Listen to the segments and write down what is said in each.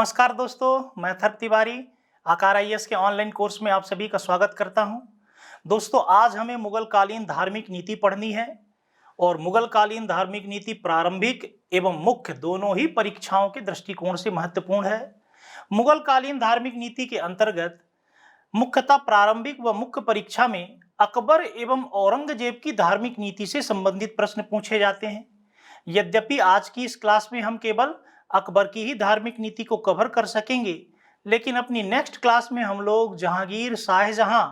नमस्कार दोस्तों, मैं थर तिवारी आकार आईएएस के ऑनलाइन कोर्स में आप सभी का स्वागत करता हूं। दोस्तों, आज हमें मुगल कालीन धार्मिक नीति पढ़नी है और मुगल कालीन धार्मिक नीति प्रारंभिक एवं मुख्य दोनों ही परीक्षाओं के दृष्टिकोण से महत्वपूर्ण है। मुगल कालीन धार्मिक नीति के अंतर्गत मुख्यतः प्रारंभिक व मुख्य परीक्षा में अकबर एवं औरंगजेब की धार्मिक नीति से संबंधित प्रश्न पूछे जाते हैं। यद्यपि आज की इस क्लास में हम केवल अकबर की ही धार्मिक नीति को कवर कर सकेंगे, लेकिन अपनी नेक्स्ट क्लास में हम लोग जहांगीर, शाहजहां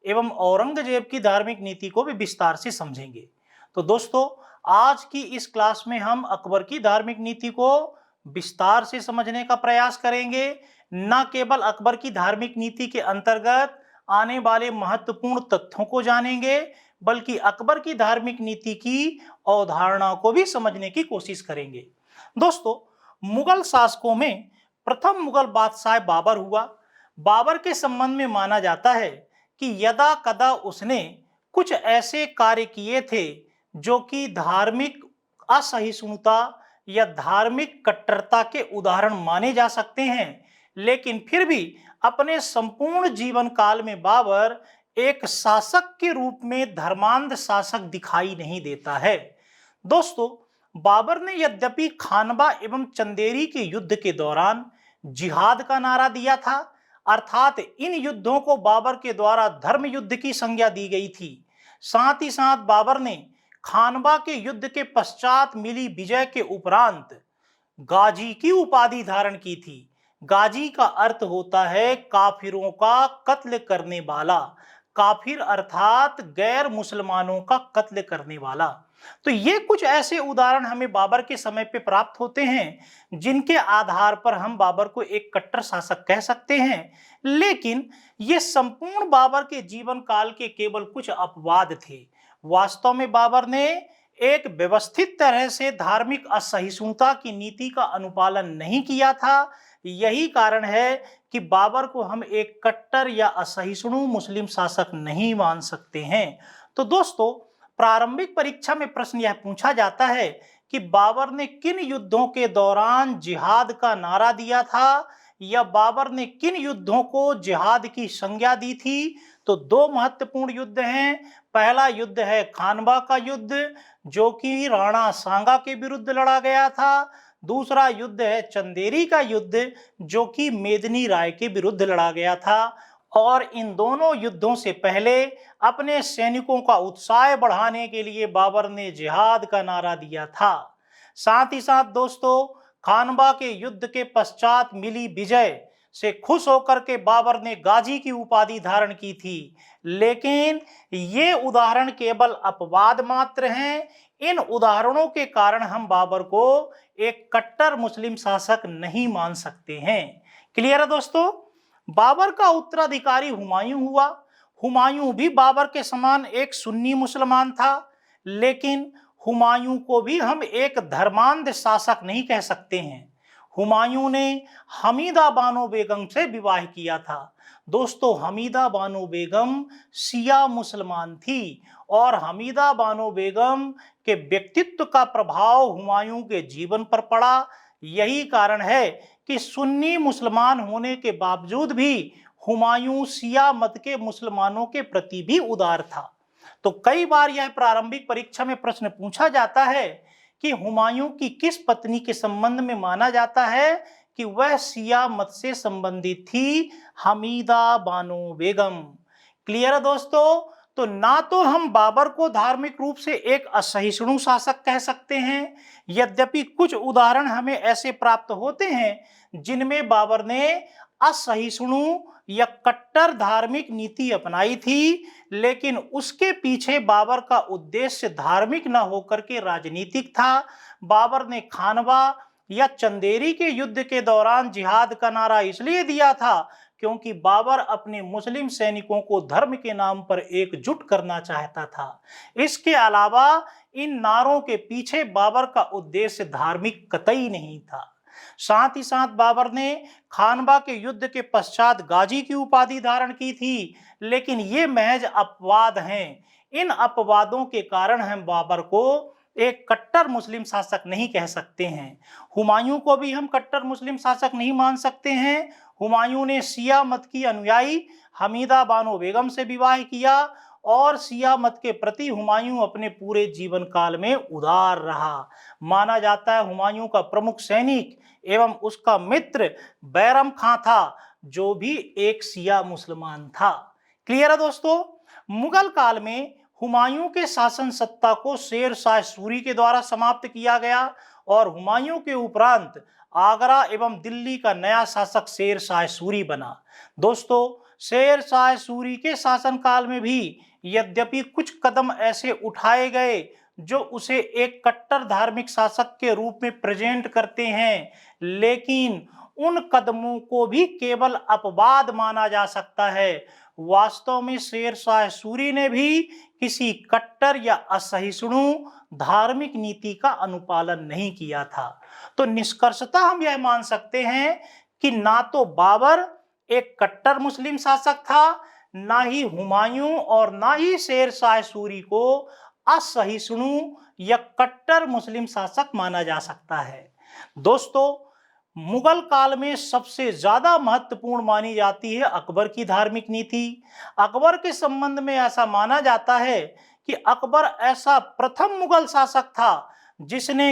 एवं औरंगजेब की धार्मिक नीति को भी विस्तार से समझेंगे। तो दोस्तों, आज की इस क्लास में हम अकबर की धार्मिक नीति को विस्तार से समझने का प्रयास करेंगे, न केवल अकबर की धार्मिक नीति के अंतर्गत आने वाले महत्वपूर्ण तथ्यों को जानेंगे, बल्कि अकबर की धार्मिक नीति की अवधारणा को भी समझने की कोशिश करेंगे। दोस्तों, मुगल शासकों में प्रथम मुगल बादशाह बाबर हुआ। बाबर के संबंध में माना जाता है कि यदा कदा उसने कुछ ऐसे कार्य किए थे जो कि धार्मिक असहिष्णुता या धार्मिक कट्टरता के उदाहरण माने जा सकते हैं, लेकिन फिर भी अपने संपूर्ण जीवन काल में बाबर एक शासक के रूप में धर्मांध शासक दिखाई नहीं देता है। दोस्तों, बाबर ने यद्यपि खानवा एवं चंदेरी के युद्ध के दौरान जिहाद का नारा दिया था, अर्थात इन युद्धों को बाबर के द्वारा धर्म युद्ध की संज्ञा दी गई थी। साथ ही साथ बाबर ने खानवा के युद्ध के पश्चात मिली विजय के उपरांत गाजी की उपाधि धारण की थी। गाजी का अर्थ होता है काफिरों का कत्ल करने वाला। काफिर अर्थात गैर मुसलमानों का कत्ल करने वाला। तो ये कुछ ऐसे उदाहरण हमें बाबर के समय पे प्राप्त होते हैं जिनके आधार पर हम बाबर को एक कट्टर शासक कह सकते हैं, लेकिन ये संपूर्ण बाबर के जीवन काल के केवल कुछ अपवाद थे। वास्तव में बाबर ने एक व्यवस्थित तरह से धार्मिक असहिष्णुता की नीति का अनुपालन नहीं किया था। यही कारण है कि बाबर को हम एक कट्टर या असहिष्णु मुस्लिम शासक नहीं मान सकते हैं। तो दोस्तों, प्रारंभिक परीक्षा में प्रश्न यह पूछा जाता है कि बाबर ने किन युद्धों के दौरान जिहाद का नारा दिया था या बाबर ने किन युद्धों को जिहाद की संज्ञा दी थी। तो दो महत्वपूर्ण युद्ध हैं। पहला युद्ध है खानवा का युद्ध, जो कि राणा सांगा के विरुद्ध लड़ा गया था। दूसरा युद्ध है चंदेरी का युद्ध, जो कि मेदिनी राय के विरुद्ध लड़ा गया था। और इन दोनों युद्धों से पहले अपने सैनिकों का उत्साह बढ़ाने के लिए बाबर ने जिहाद का नारा दिया था। साथ ही साथ दोस्तों, खानवा के युद्ध के पश्चात मिली विजय से खुश होकर के बाबर ने गाजी की उपाधि धारण की थी, लेकिन ये उदाहरण केवल अपवाद मात्र हैं। इन उदाहरणों के कारण हम बाबर को एक कट्टर मुस्लिम शासक नहीं मान सकते हैं। क्लियर है दोस्तों? बाबर का उत्तराधिकारी हुमायूं हुआ। हुमायूं भी बाबर के समान एक सुन्नी मुसलमान था, लेकिन हुमायूं को भी हम एक धर्मांध शासक नहीं कह सकते हैं। हुमायूं ने हमीदा बानो बेगम से विवाह किया था। दोस्तों, हमीदा बानो बेगम शिया मुसलमान थी और हमीदा बानो बेगम के व्यक्तित्व का प्रभाव हुमायूं के जीवन पर पड़ा। यही कारण है कि सुन्नी मुसलमान होने के बावजूद भी हुमायूं शिया मत के मुसलमानों के प्रति भी उदार था। तो कई बार यह प्रारंभिक परीक्षा में प्रश्न पूछा जाता है कि हुमायूं की किस पत्नी के संबंध में माना जाता है कि वह शिया मत से संबंधित थी। हमीदा बानो बेगम। क्लियर है दोस्तों? तो ना तो हम बाबर को धार्मिक रूप से एक असहिष्णु शासक कह सकते हैं, यद्यपि कुछ उदाहरण हमें ऐसे प्राप्त होते हैं जिनमें बाबर ने असहिष्णु या कट्टर धार्मिक नीति अपनाई थी, लेकिन उसके पीछे बाबर का उद्देश्य धार्मिक न होकर के राजनीतिक था। बाबर ने खानवा या चंदेरी के युद्ध के दौरान जिहाद का नारा इसलिए दिया था क्योंकि बाबर अपने मुस्लिम सैनिकों को धर्म के नाम पर एकजुट करना चाहता था। इसके अलावा इन नारों के पीछे बाबर का उद्देश्य धार्मिक कतई नहीं था। साथ ही साथ बाबर ने खानवा के युद्ध के पश्चात गाजी की उपाधि धारण की थी, लेकिन ये महज अपवाद हैं। इन अपवादों के कारण हम बाबर को एक कट्टर मुस्लिम शासक नहीं कह सकते हैं। हुमायूं को भी हम कट्टर मुस्लिम शासक नहीं मान सकते हैं। हुमायूं ने शिया मत की अनुयायी हमीदा बानो बेगम से विवाह किया और शिया मत के प्रति हुमायूं अपने पूरे जीवन काल में उदार रहा। माना जाता है हुमायूं का प्रमुख सैनिक एवं उसका मित्र बैरम खां था, जो भी एक शिया मुसलमान था। क्लियर है दोस्तों। मुगल काल में हुमायूं के शासन सत्ता को शेर शाह सूरी के द्वारा समाप्त किया गया और हुमायूं के उपरांत आगरा एवं दिल्ली का नया शासक शेर शाह सूरी बना। दोस्तों, शेर शाह सूरी के शासनकाल में भी यद्यपि कुछ कदम ऐसे उठाए गए जो उसे एक कट्टर धार्मिक शासक के रूप में प्रेजेंट करते हैं, लेकिन उन कदमों को भी केवल अपवाद माना जा सकता है। वास्तव में शेर शाह सूरी ने भी किसी कट्टर या असहिष्णु धार्मिक नीति का अनुपालन नहीं किया था। तो निष्कर्षतः हम यह मान सकते हैं कि ना तो बाबर एक कट्टर मुस्लिम शासक था, ना ही हुमायूं और ना ही शेर शाह सूरी को असहिष्णु या कट्टर मुस्लिम शासक माना जा सकता है। दोस्तों, मुगल काल में सबसे ज्यादा महत्वपूर्ण मानी जाती है अकबर की धार्मिक नीति। अकबर के संबंध में ऐसा माना जाता है कि अकबर ऐसा प्रथम मुगल शासक था जिसने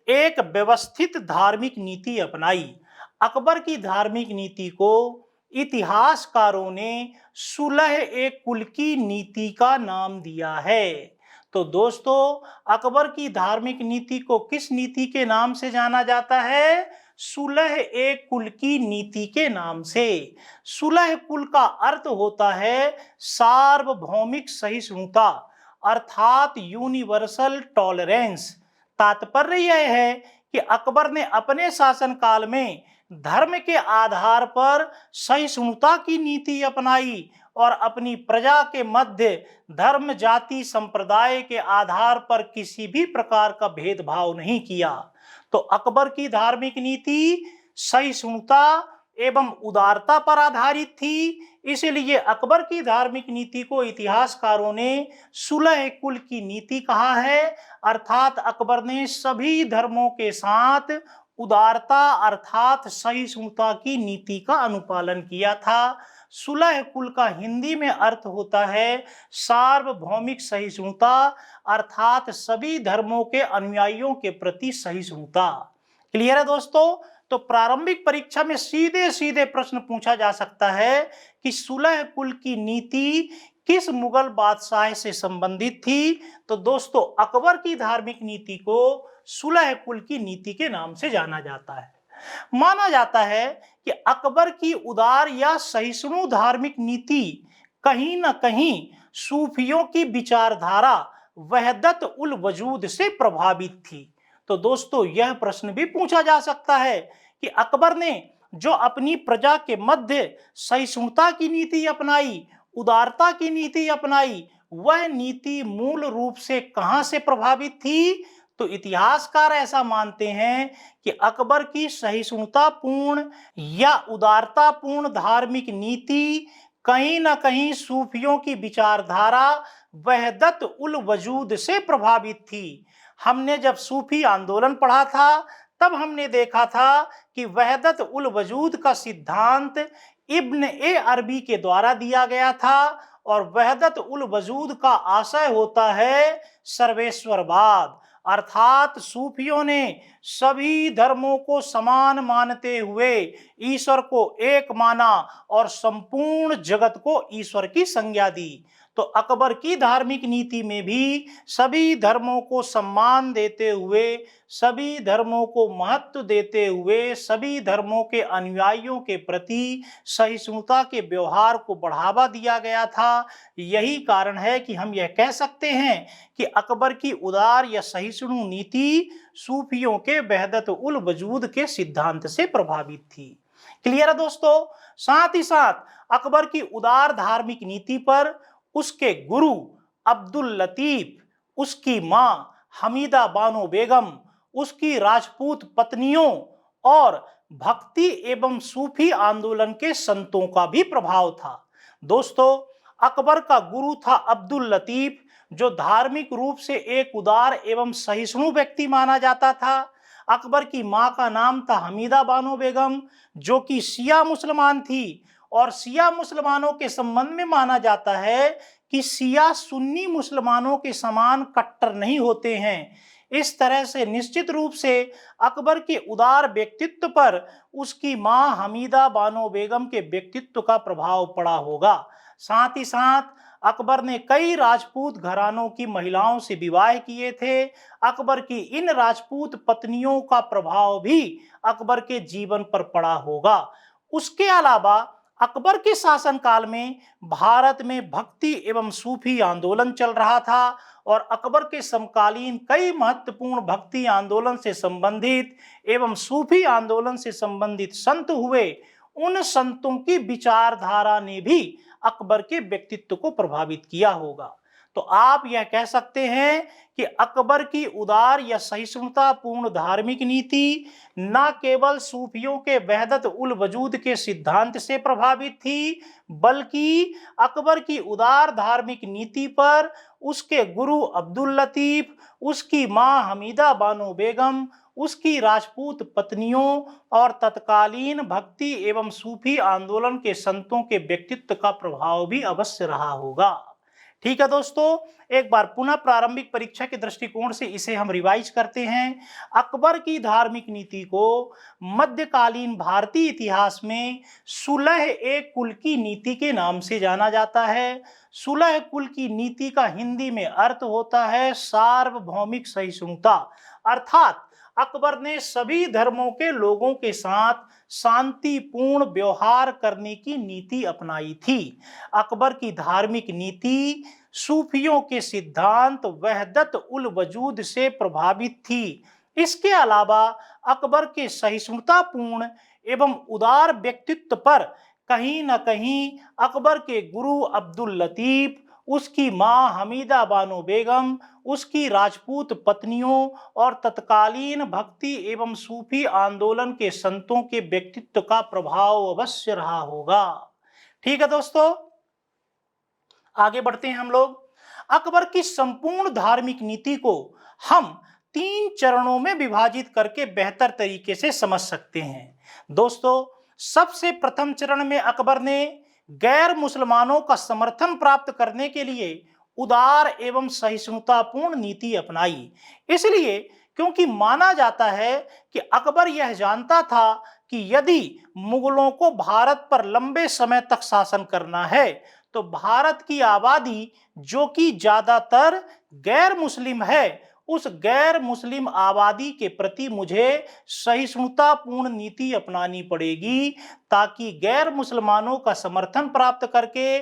एक व्यवस्थित धार्मिक नीति अपनाई। अकबर की धार्मिक नीति को इतिहासकारों ने सुलह एक कुल की नीति का नाम दिया है। तो दोस्तों, अकबर की धार्मिक नीति को किस नीति के नाम से जाना जाता है? सुलह एक कुल की नीति के नाम से। सुलह कुल का अर्थ होता है सार्वभौमिक सहिष्णुता, अर्थात यूनिवर्सल टॉलरेंस। तात्पर्य यह है कि अकबर ने अपने शासनकाल में धर्म के आधार पर सहिष्णुता की नीति अपनाई और अपनी प्रजा के मध्य धर्म, जाति, संप्रदाय के आधार पर किसी भी प्रकार का भेदभाव नहीं किया। तो अकबर की धार्मिक नीति सहिष्णुता एवं उदारता पर आधारित थी। इसलिए अकबर की धार्मिक नीति को इतिहासकारों ने सुलह कुल की नीति कहा है, अर्थात अकबर ने सभी धर्मों के साथ उदारता अर्थात सहिष्णुता की नीति का अनुपालन किया था। सुलह कुल का हिंदी में अर्थ होता है सार्वभौमिक सहिष्णुता, अर्थात सभी धर्मों के अनुयायियों के प्रति सहिष्णुता। क्लियर है दोस्तों। तो प्रारंभिक परीक्षा में सीधे सीधे प्रश्न पूछा जा सकता है कि सुलह कुल की नीति किस मुगल बादशाह से संबंधित थी? तो दोस्तों, अकबर की धार्मिक नीति को सुलह कुल की नीति के नाम से जाना जाता है। माना जाता है कि अकबर की उदार या सहिष्णु धार्मिक नीति कहीं न कहीं सूफियों की विचारधारा वहदत उल वजूद से प्रभावित थी। तो दोस्तों, यह प्रश्न भी पूछा जा सकता है कि अकबर ने जो अपनी प्रजा के मध्य सहिष्णुता की नीति अपनाई, उदारता की नीति अपनाई, वह नीति मूल रूप से कहां से प्रभावित थी? तो इतिहासकार ऐसा मानते हैं कि अकबर की सहिष्णुतापूर्ण या उदारतापूर्ण धार्मिक नीति कहीं न कहीं सूफियों की विचारधारा वहदत उल वजूद से प्रभावित थी। हमने जब सूफी आंदोलन पढ़ा था तब हमने देखा था कि वहदत उल वजूद का सिद्धांत इब्न ए अरबी के द्वारा दिया गया था और वहदत उल वजूद का आशय होता है सर्वेश्वरवाद, अर्थात सूफियों ने सभी धर्मों को समान मानते हुए ईश्वर को एक माना और संपूर्ण जगत को ईश्वर की संज्ञा दी। तो अकबर की धार्मिक नीति में भी सभी धर्मों को सम्मान देते हुए, सभी धर्मों को महत्व देते हुए, सभी धर्मों के अनुयायियों के प्रति सहिष्णुता के व्यवहार को बढ़ावा दिया गया था। यही कारण है कि हम यह कह सकते हैं कि अकबर की उदार या सहिष्णु नीति सूफियों के वहदत उल वजूद के सिद्धांत से प्रभावित थी। क्लियर है दोस्तों। साथ ही साथ अकबर की उदार धार्मिक नीति पर उसके गुरु अब्दुल लतीफ, उसकी मां हमीदा बानो बेगम, उसकी राजपूत पत्नियों और भक्ति एवं सूफी आंदोलन के संतों का भी प्रभाव था। दोस्तों, अकबर का गुरु था अब्दुल लतीफ, जो धार्मिक रूप से एक उदार एवं सहिष्णु व्यक्ति माना जाता था। अकबर की मां का नाम था हमीदा बानो बेगम, जो कि शिया मुसलमान थी। और शिया मुसलमानों के संबंध में माना जाता है कि शिया सुन्नी मुसलमानों के समान कट्टर नहीं होते हैं। इस तरह से निश्चित रूप से अकबर के उदार व्यक्तित्व पर उसकी मां हमीदा बानो बेगम के व्यक्तित्व का प्रभाव पड़ा होगा। साथ ही साथ अकबर ने कई राजपूत घरानों की महिलाओं से विवाह किए थे। अकबर की इन राजपूत पत्नियों का प्रभाव भी अकबर के जीवन पर पड़ा होगा। उसके अलावा अकबर के शासनकाल में भारत में भक्ति एवं सूफी आंदोलन चल रहा था और अकबर के समकालीन कई महत्वपूर्ण भक्ति आंदोलन से संबंधित एवं सूफी आंदोलन से संबंधित संत हुए। उन संतों की विचारधारा ने भी अकबर के व्यक्तित्व को प्रभावित किया होगा। तो आप यह कह सकते हैं कि अकबर की उदार या सहिष्णुतापूर्ण धार्मिक नीति न केवल सूफियों के वहदत उल वजूद के सिद्धांत से प्रभावित थी, बल्कि अकबर की उदार धार्मिक नीति पर उसके गुरु अब्दुल लतीफ, उसकी मां हमीदा बानो बेगम, उसकी राजपूत पत्नियों और तत्कालीन भक्ति एवं सूफी आंदोलन के संतों के व्यक्तित्व का प्रभाव भी अवश्य रहा होगा। ठीक है दोस्तों, एक बार पुनः प्रारंभिक परीक्षा के दृष्टिकोण से इसे हम रिवाइज करते हैं। अकबर की धार्मिक नीति को मध्यकालीन भारतीय इतिहास में सुलह ए कुल की नीति के नाम से जाना जाता है। सुलह कुल की नीति का हिंदी में अर्थ होता है सार्वभौमिक सहिष्णुता, अर्थात अकबर ने सभी धर्मों के लोगों के साथ शांतिपूर्ण व्यवहार करने की नीति अपनाई थी। अकबर की धार्मिक नीति सूफियों के सिद्धांत वहदत उल वजूद से प्रभावित थी। इसके अलावा अकबर के सहिष्णुतापूर्ण एवं उदार व्यक्तित्व पर कहीं न कहीं अकबर के गुरु अब्दुल लतीफ, उसकी मां हमीदा बानो बेगम, उसकी राजपूत पत्नियों और तत्कालीन भक्ति एवं सूफी आंदोलन के संतों के व्यक्तित्व का प्रभाव अवश्य रहा होगा। ठीक है दोस्तों, आगे बढ़ते हैं हम लोग। अकबर की संपूर्ण धार्मिक नीति को हम 3 चरणों में विभाजित करके बेहतर तरीके से समझ सकते हैं। दोस्तों, सबसे प्रथम चरण में अकबर ने गैर मुसलमानों का समर्थन प्राप्त करने के लिए उदार एवं सहिष्णुतापूर्ण नीति अपनाई। इसलिए क्योंकि माना जाता है कि अकबर यह जानता था कि यदि मुगलों को भारत पर लंबे समय तक शासन करना है तो भारत की आबादी, जो कि ज्यादातर गैर मुस्लिम है, उस गैर मुस्लिम आबादी के प्रति मुझे सहिष्णुतापूर्ण नीति अपनानी पड़ेगी, ताकि गैर मुसलमानों का समर्थन प्राप्त करके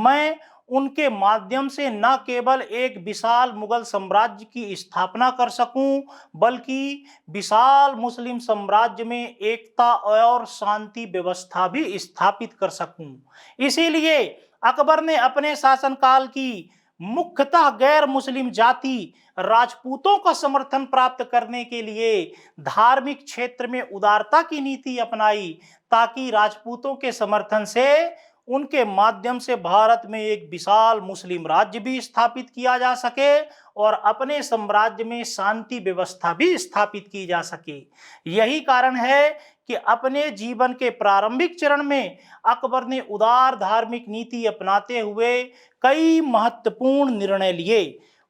मैं उनके माध्यम से न केवल एक विशाल मुगल साम्राज्य की स्थापना कर सकूं, बल्कि विशाल मुस्लिम साम्राज्य में एकता और शांति व्यवस्था भी स्थापित कर सकूं। इसीलिए अकबर ने अपने शासनकाल की मुख्यतः गैर मुस्लिम जाति राजपूतों का समर्थन प्राप्त करने के लिए धार्मिक क्षेत्र में उदारता की नीति अपनाई, ताकि राजपूतों के समर्थन से उनके माध्यम से भारत में एक विशाल मुस्लिम राज्य भी स्थापित किया जा सके और अपने साम्राज्य में शांति व्यवस्था भी स्थापित की जा सके। यही कारण है कि अपने जीवन के प्रारंभिक चरण में अकबर ने उदार धार्मिक नीति अपनाते हुए कई महत्वपूर्ण निर्णय लिए।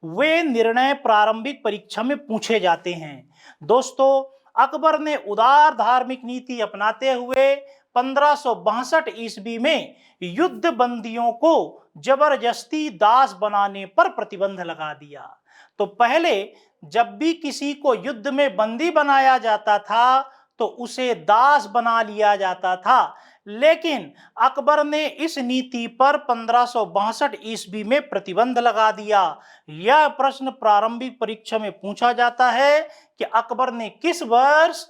वे निर्णय प्रारंभिक परीक्षा में पूछे जाते हैं। दोस्तों, अकबर ने उदार धार्मिक नीति अपनाते हुए 1562 ईस्वी में युद्ध बंदियों को जबरदस्ती दास बनाने पर प्रतिबंध लगा दिया। तो पहले जब भी किसी को युद्ध में बंदी बनाया जाता था तो उसे दास बना लिया जाता था, लेकिन अकबर ने इस नीति पर 1562 ईस्वी में प्रतिबंध लगा दिया। यह प्रश्न प्रारंभिक परीक्षा में पूछा जाता है कि अकबर ने किस वर्ष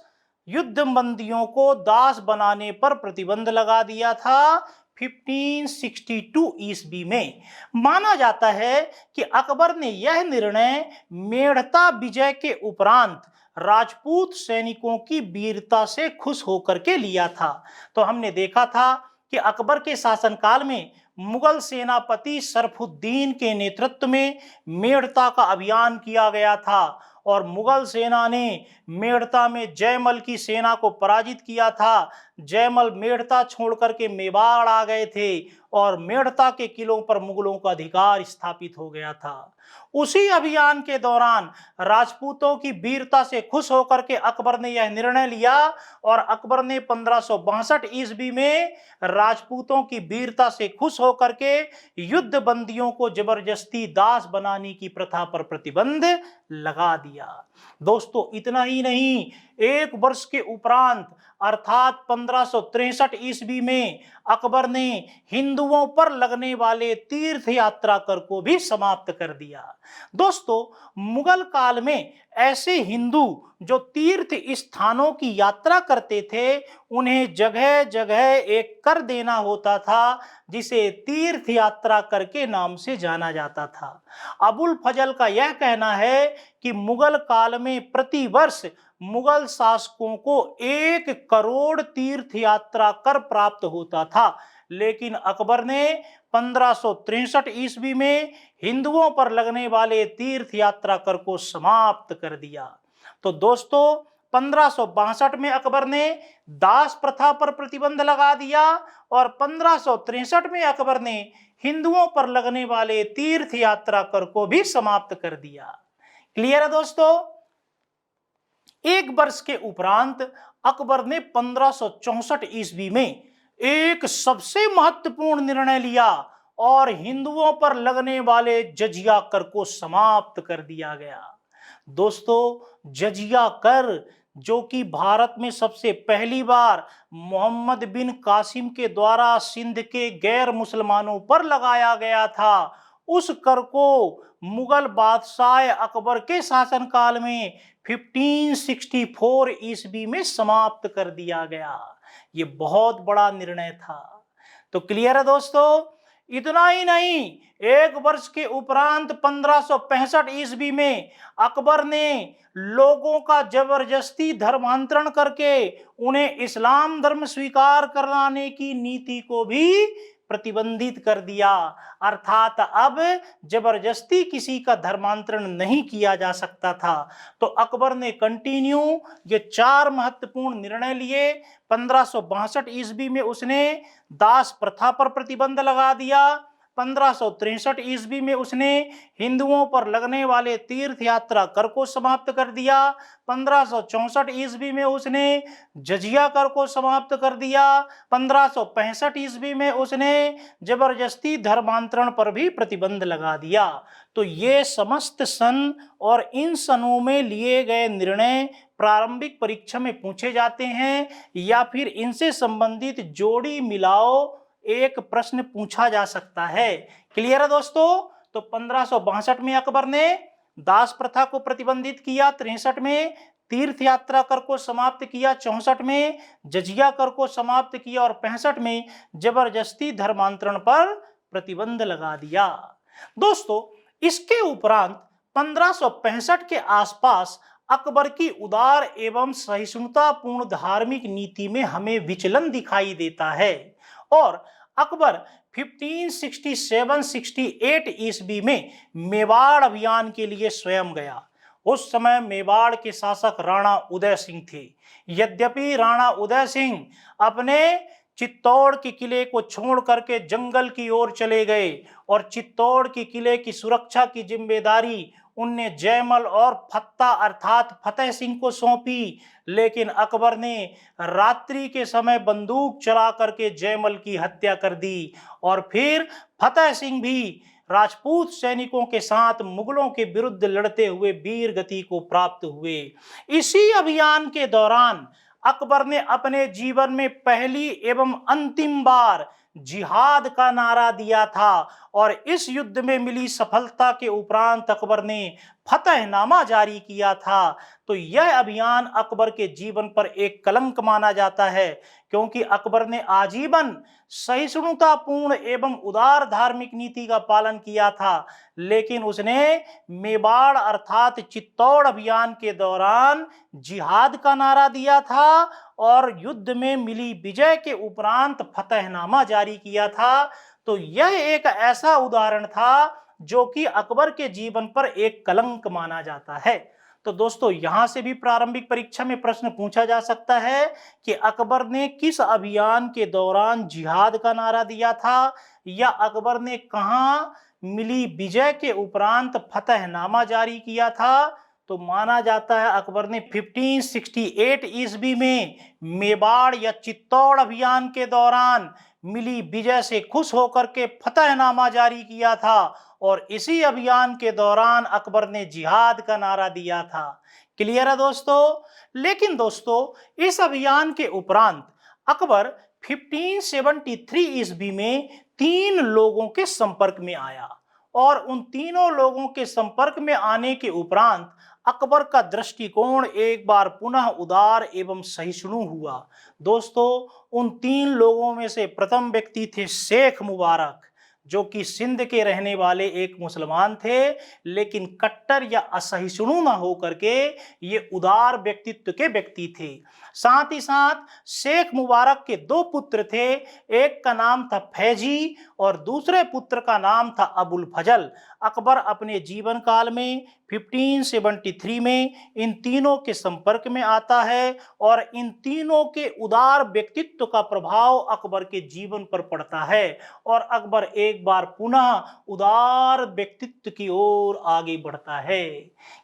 युद्ध बंदियों को दास बनाने पर प्रतिबंध लगा दिया था? 1562 ईस्वी में। माना जाता है कि अकबर ने यह निर्णय मेड़ता विजय के उपरांत राजपूत सैनिकों की वीरता से खुश होकर के लिया था। तो हमने देखा था कि अकबर के शासनकाल में मुगल सेनापति शरफुद्दीन के नेतृत्व में मेड़ता का अभियान किया गया था और मुगल सेना ने मेड़ता में जयमल की सेना को पराजित किया था। जयमल मेड़ता छोड़कर के मेवाड़ आ गए थे और मेड़ता के किलों पर मुगलों का अधिकार स्थापित हो गया था। उसी अभियान के दौरान राजपूतों की वीरता से खुश होकर के अकबर ने यह निर्णय लिया और अकबर ने 1562 ईस्वी में राजपूतों की वीरता से खुश होकर के युद्ध बंदियों को जबरदस्ती दास बनाने की प्रथा पर प्रतिबंध लगा दिया। दोस्तों इतना ही नहीं, एक वर्ष के उपरांत अर्थात 1563 ईस्वी में अकबर ने हिंदुओं पर लगने वाले तीर्थ यात्रा कर को भी समाप्त कर दिया। दोस्तों मुगल काल में ऐसे हिंदू जो तीर्थ स्थानों की यात्रा करते थे उन्हें जगह जगह एक कर देना होता था जिसे तीर्थ यात्रा कर के नाम से जाना जाता था। अबुल फजल का यह कहना है कि मुगल काल में प्रतिवर्ष मुगल शासकों को 1 करोड़ तीर्थ यात्रा कर प्राप्त होता था, लेकिन अकबर ने 1563 ईस्वी में हिंदुओं पर लगने वाले तीर्थ यात्रा कर को समाप्त कर दिया। तो दोस्तों 1562 में अकबर ने दास प्रथा पर प्रतिबंध लगा दिया और 1563 में अकबर ने हिंदुओं पर लगने वाले तीर्थ यात्रा कर को भी समाप्त कर दिया। क्लियर है दोस्तों। एक वर्ष के उपरांत अकबर ने 1564 ईस्वी में एक सबसे महत्वपूर्ण निर्णय लिया और हिंदुओं पर लगने वाले जजिया कर को समाप्त कर दिया गया। दोस्तों जजिया कर जो कि भारत में सबसे पहली बार मोहम्मद बिन कासिम के द्वारा सिंध के गैर मुसलमानों पर लगाया गया था, उस कर को मुगल बादशाह अकबर के शासनकाल में 1564 ईस्वी में समाप्त कर दिया गया। ये बहुत बड़ा निर्णय था। तो क्लियर है दोस्तों। इतना ही नहीं, एक वर्ष के उपरांत 1565 ईस्वी में अकबर ने लोगों का जबरदस्ती धर्मांतरण करके उन्हें इस्लाम धर्म स्वीकार कराने की नीति को भी प्रतिबंधित कर दिया। अर्थात अब जबरदस्ती किसी का धर्मांतरण नहीं किया जा सकता था। तो अकबर ने कंटिन्यू ये 4 महत्वपूर्ण निर्णय लिए। 1562 ईस्वी में उसने दास प्रथा पर प्रतिबंध लगा दिया। 1563 ईस्वी में उसने हिंदुओं पर लगने वाले तीर्थ यात्रा कर को समाप्त कर दिया। 1564 ईस्वी में उसने जजिया कर को समाप्त कर दिया। 1565 ईस्वी में उसने जबरदस्ती धर्मांतरण पर भी प्रतिबंध लगा दिया। तो ये समस्त सन और इन सनों में लिए गए निर्णय प्रारंभिक परीक्षा में पूछे जाते हैं या फिर इनसे संबंधित जोड़ी मिलाओ एक प्रश्न पूछा जा सकता है। क्लियर है दोस्तों। तो 1562 में अकबर ने दास प्रथा को प्रतिबंधित किया, 63 में तीर्थ यात्रा कर को समाप्त किया, 64 में जजिया कर को समाप्त किया और 65 में जबरदस्ती धर्मांतरण पर प्रतिबंध लगा दिया। दोस्तों इसके उपरांत 1565 के आसपास अकबर की उदार एवं सहिष्णुतापूर्ण धार्मिक नीति में हमें विचलन दिखाई देता है और अकबर 1567-68 ईस्वी में मेवाड़ अभियान के लिए स्वयं गया। उस समय मेवाड़ के शासक राणा उदय सिंह थे। यद्यपि राणा उदय सिंह अपने चित्तौड़ के किले को छोड़ करके जंगल की ओर चले गए और चित्तौड़ के किले की सुरक्षा की जिम्मेदारी उनने जयमल और फत्ता अर्थात फतेह सिंह को सौंपी, लेकिन अकबर ने रात्रि के समय बंदूक चला करके जयमल की हत्या कर दी और फिर फतेह सिंह भी राजपूत सैनिकों के साथ मुगलों के विरुद्ध लड़ते हुए वीर गति को प्राप्त हुए। इसी अभियान के दौरान अकबर ने अपने जीवन में पहली एवं अंतिम बार जिहाद का नारा दिया था और इस युद्ध में मिली सफलता के उपरांत अकबर ने फतहनामा जारी किया था। तो यह अभियान अकबर के जीवन पर एक कलंक माना जाता है क्योंकि अकबर ने आजीवन सहिष्णुतापूर्ण एवं उदार धार्मिक नीति का पालन किया था, लेकिन उसने मेवाड़ अर्थात चित्तौड़ अभियान के दौरान जिहाद का नारा दिया था और युद्ध में मिली विजय के उपरांत फतहनामा जारी किया था। तो यह एक ऐसा उदाहरण था जो कि अकबर के जीवन पर एक कलंक माना जाता है। तो दोस्तों यहां से भी प्रारंभिक परीक्षा में प्रश्न पूछा जा सकता है कि अकबर ने किस अभियान के दौरान जिहाद का नारा दिया था, या अकबर ने कहां मिली विजय के उपरांत फतहनामा जारी किया था। तो माना जाता है अकबर ने 1568 ईस्वी में मेवाड़ या चित्तौड़ अभियान के दौरान मिली विजय से खुश होकर के फतहनामा जारी किया था, और इसी अभियान के दौरान अकबर ने जिहाद का नारा दिया था। क्लियर है दोस्तों। लेकिन दोस्तों इस अभियान के उपरांत अकबर 1573 ईस्वी में 3 लोगों के संपर्क में आया, और उन तीनों लोगों के संपर्क में आने के उपरांत अकबर का दृष्टिकोण एक बार पुनः उदार एवं सहिष्णु हुआ। दोस्तों उन 3 लोगों में से प्रथम व्यक्ति थे शेख मुबारक, जो कि सिंध के रहने वाले एक मुसलमान थे, लेकिन कट्टर या असहिष्णु न होकर के ये उदार व्यक्तित्व के व्यक्ति थे। साथ ही साथ शेख मुबारक के 2 पुत्र थे, एक का नाम था फैजी और दूसरे पुत्र का नाम था अबुल फजल। अकबर अपने जीवन काल में 1573 में इन तीनों के संपर्क में आता है, और इन तीनों के उदार व्यक्तित्व का प्रभाव अकबर के जीवन पर पड़ता है, और अकबर एक बार पुनः उदार व्यक्तित्व की ओर आगे बढ़ता है।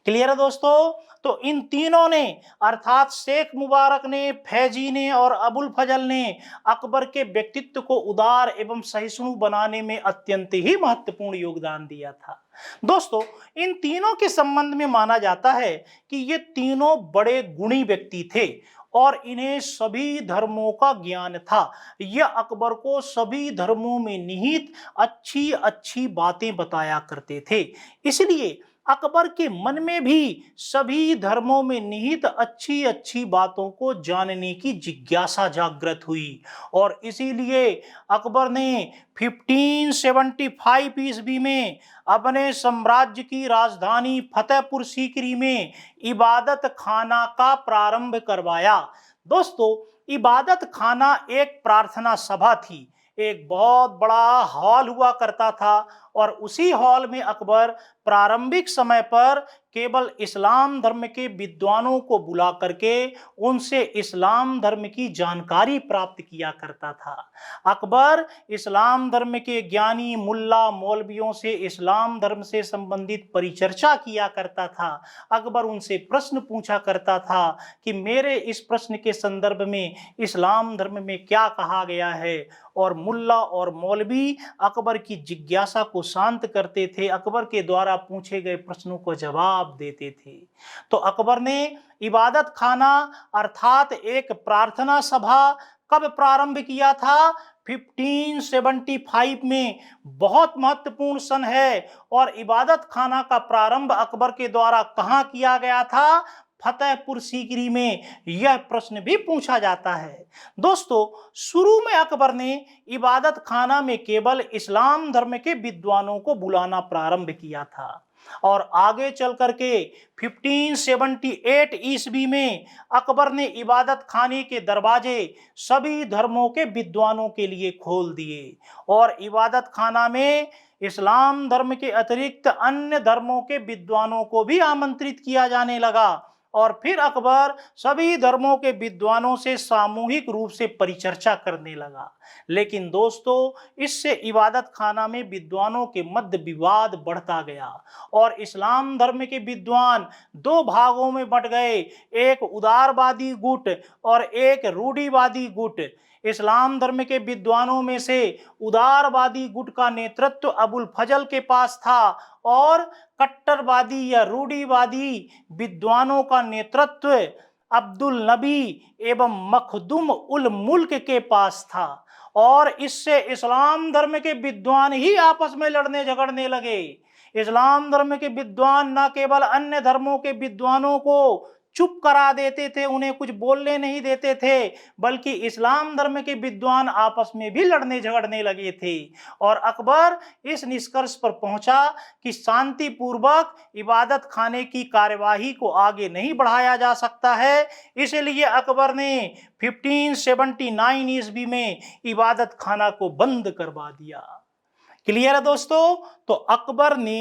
क्लियर है दोस्तों। तो इन तीनों ने अर्थात शेख मुबारक ने, फैजी ने और अबुल फजल ने अकबर के व्यक्तित्व को उदार एवं सहिष्णु बनाने में अत्यंत ही महत्वपूर्ण योगदान दिया था। दोस्तों इन तीनों के संबंध में माना जाता है कि ये तीनों बड़े गुणी व्यक्ति थे, और इन्हें सभी धर्मों का ज्ञान था। यह अकबर को सभी धर्मों में निहित अच्छी अच्छी बातें बताया करते थे। इसलिए अकबर के मन में भी सभी धर्मों में निहित अच्छी अच्छी बातों को जानने की जिज्ञासा जागृत हुई, और इसीलिए अकबर ने 1575 ईस्वी में अपने साम्राज्य की राजधानी फतेहपुर सीकरी में इबादत खाना का प्रारंभ करवाया। दोस्तों इबादत खाना एक प्रार्थना सभा थी, एक बहुत बड़ा हॉल हुआ करता था, और उसी हॉल में अकबर प्रारंभिक समय पर केवल इस्लाम धर्म के विद्वानों को बुला करके उनसे इस्लाम धर्म की जानकारी प्राप्त किया करता था। अकबर इस्लाम धर्म के ज्ञानी मुल्ला मौलवियों से इस्लाम धर्म से संबंधित परिचर्चा किया करता था। अकबर उनसे प्रश्न पूछा करता था कि मेरे इस प्रश्न के संदर्भ में इस्लाम धर्म में क्या कहा गया है, और मुल्ला और मौलवी अकबर की जिज्ञासा को शांत करते थे, अकबर के द्वारा पूछे गए प्रश्नों को जवाब देते थे। तो अकबर ने इबादत खाना अर्थात एक प्रार्थना सभा कब प्रारंभ किया था? 1575 में। बहुत महत्वपूर्ण सन है। और इबादत खाना का प्रारंभ अकबर के द्वारा कहां किया गया था? फतेहपुर सीकरी में। यह प्रश्न भी पूछा जाता है। दोस्तों शुरू में अकबर ने इबादत खाना में केवल इस्लाम धर्म के विद्वानों को बुलाना प्रारंभ किया था, और आगे चल करके 1578 ईस्वी में अकबर ने इबादत खाने के दरवाजे सभी धर्मों के विद्वानों के लिए खोल दिए, और इबादत खाना में इस्लाम धर्म के अतिरिक्त अन्य धर्मों के विद्वानों को भी आमंत्रित किया जाने लगा। और फिर अकबर सभी धर्मों के विद्वानों से सामूहिक रूप से परिचर्चा करने लगा। लेकिन दोस्तों इससे इबादत खाना में विद्वानों के मध्य विवाद बढ़ता गया, और इस्लाम धर्म के विद्वान 2 भागों में बंट गए, एक उदारवादी गुट और एक रूढ़िवादी गुट। इस्लाम धर्म के विद्वानों में से उदारवादी गुट का नेतृत्व अबुल फजल के पास था, और कट्टरवादी या रूढ़िवादी विद्वानों का नेतृत्व अब्दुल नबी एवं मखदुम उल मुल्क के पास था। और इससे इस्लाम धर्म के विद्वान ही आपस में लड़ने झगड़ने लगे। इस्लाम धर्म के विद्वान न केवल अन्य धर्मों के विद्वानों को चुप करा देते थे, उन्हें कुछ बोलने नहीं देते थे, बल्कि इस्लाम धर्म के विद्वान आपस में भी लड़ने झगड़ने लगे थे। और अकबर इस निष्कर्ष पर पहुंचा कि शांतिपूर्वक इबादत खाने की कार्यवाही को आगे नहीं बढ़ाया जा सकता है। इसलिए अकबर ने 1579 ईस्वी में इबादत खाना को बंद करवा दिया। क्लियर है दोस्तों। तो अकबर ने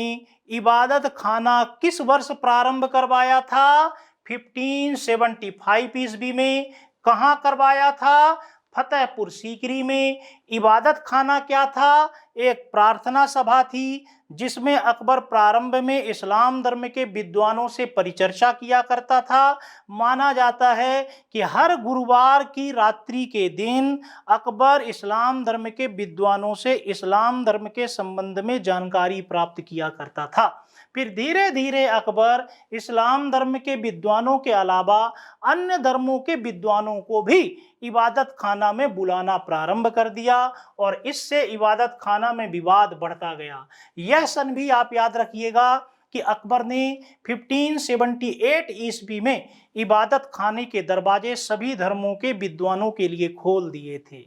इबादत खाना किस वर्ष प्रारंभ करवाया था? 1575 ईस्वी में। कहां करवाया था? फतेहपुर सीकरी में। इबादत खाना क्या था? एक प्रार्थना सभा थी जिसमें अकबर प्रारंभ में इस्लाम धर्म के विद्वानों से परिचर्चा किया करता था। माना जाता है कि हर गुरुवार की रात्रि के दिन अकबर इस्लाम धर्म के विद्वानों से इस्लाम धर्म के संबंध में जानकारी प्राप्त किया करता था। फिर धीरे धीरे अकबर इस्लाम धर्म के विद्वानों के अलावा अन्य धर्मों के विद्वानों को भी इबादत खाना में बुलाना प्रारंभ कर दिया और इससे इबादत खाना में विवाद बढ़ता गया। यह सन भी आप याद रखिएगा कि अकबर ने 1578 ईस्वी में इबादत खाने के दरवाजे सभी धर्मों के विद्वानों के लिए खोल दिए थे।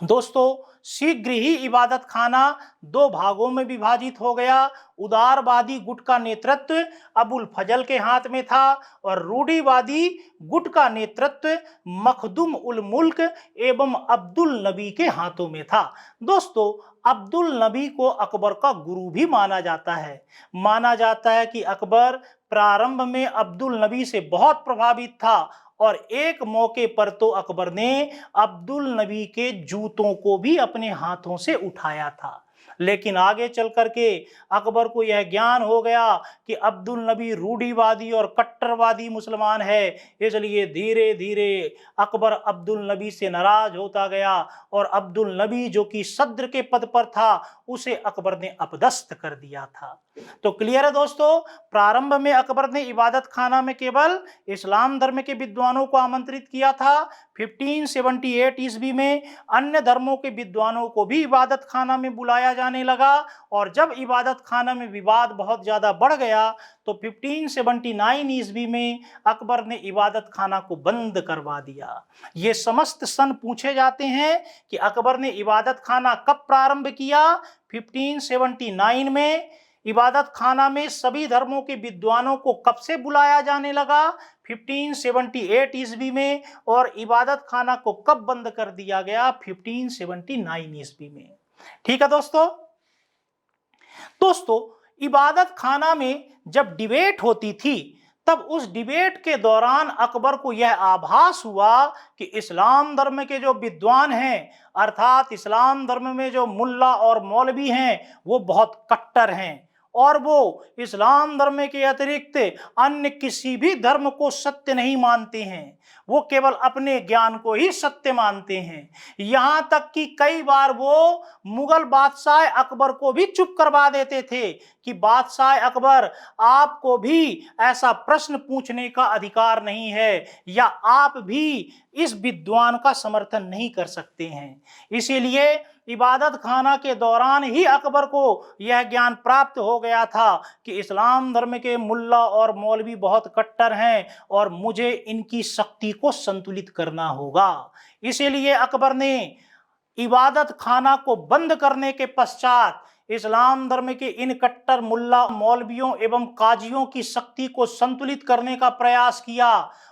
दोस्तों, शीघ्र ही इबादत खाना दो भागों में विभाजित हो गया। उदारवादी गुट का नेतृत्व अबुल फजल के हाथ में था और रूढ़िवादी गुट का नेतृत्व मखदूम उल मुल्क एवं अब्दुल नबी के हाथों में था। दोस्तों, अब्दुल नबी को अकबर का गुरु भी माना जाता है। माना जाता है कि अकबर प्रारंभ में अब्दुल नबी से बहुत प्रभावित था और एक मौके पर तो अकबर ने अब्दुल नबी के जूतों को भी अपने हाथों से उठाया था। लेकिन आगे चल करके अकबर को यह ज्ञान हो गया कि अब्दुल नबी रूढ़िवादी और कट्टरवादी मुसलमान है, इसलिए धीरे धीरे अकबर अब्दुल नबी से नाराज होता गया और अब्दुल नबी जो कि सद्र के पद पर था उसे अकबर ने अपदस्थ कर दिया था। तो क्लियर है दोस्तों, प्रारंभ में अकबर ने इबादत खाना में केवल इस्लाम धर्म के विद्वानों को आमंत्रित किया था। 1578 ईस्वी में अन्य धर्मों के विद्वानों को भी इबादत खाना में बुलाया जाने लगा और जब इबादत खाना में विवाद बहुत ज्यादा बढ़ गया तो 1579 ईस्वी में अकबर ने इबादत खाना को बंद करवा दिया। ये समस्त सन पूछे जाते हैं कि अकबर ने इबादत खाना कब प्रारंभ किया। 1579 में। इबादत खाना में सभी धर्मों के विद्वानों को कब से बुलाया जाने लगा? 1578 ईस्वी में। और इबादत खाना को कब बंद कर दिया गया? 1579 ईस्वी में। ठीक है दोस्तों। इबादत खाना में जब डिबेट होती थी तब उस डिबेट के दौरान अकबर को यह आभास हुआ कि इस्लाम धर्म के जो विद्वान हैं अर्थात इस्लाम धर्म में जो मुल्ला और मौलवी हैं वो बहुत कट्टर हैं और वो इस्लाम धर्म के अतिरिक्त अन्य किसी भी धर्म को सत्य नहीं मानते हैं। वो केवल अपने ज्ञान को ही सत्य मानते हैं। यहाँ तक कि कई बार वो मुगल बादशाह अकबर को भी चुप करवा देते थे कि बादशाह अकबर, आपको भी ऐसा प्रश्न पूछने का अधिकार नहीं है या आप भी इस विद्वान का समर्थन नहीं कर सकते हैं। इसीलिए इबादत खाना के दौरान ही अकबर को यह ज्ञान प्राप्त हो गया था कि इस्लाम धर्म के मुल्ला और मौलवी बहुत कट्टर हैं और मुझे इनकी शक्ति को संतुलित करना होगा। इसीलिए अकबर ने इबादत खाना को बंद करने के पश्चात इस्लाम धर्म के इन कट्टर मुल्ला मौलवियों एवं काजियों की शक्ति को संतुलित करने का प्रयास किया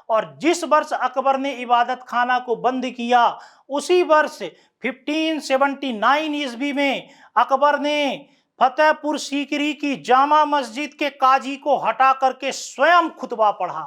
और जिस वर्ष अकबर ने इबादत खाना को बंद किया उसी वर्ष 1579 ईस्वी में अकबर ने फतेहपुर सीकरी की जामा मस्जिद के काजी को हटा करके स्वयं खुतबा पढ़ा।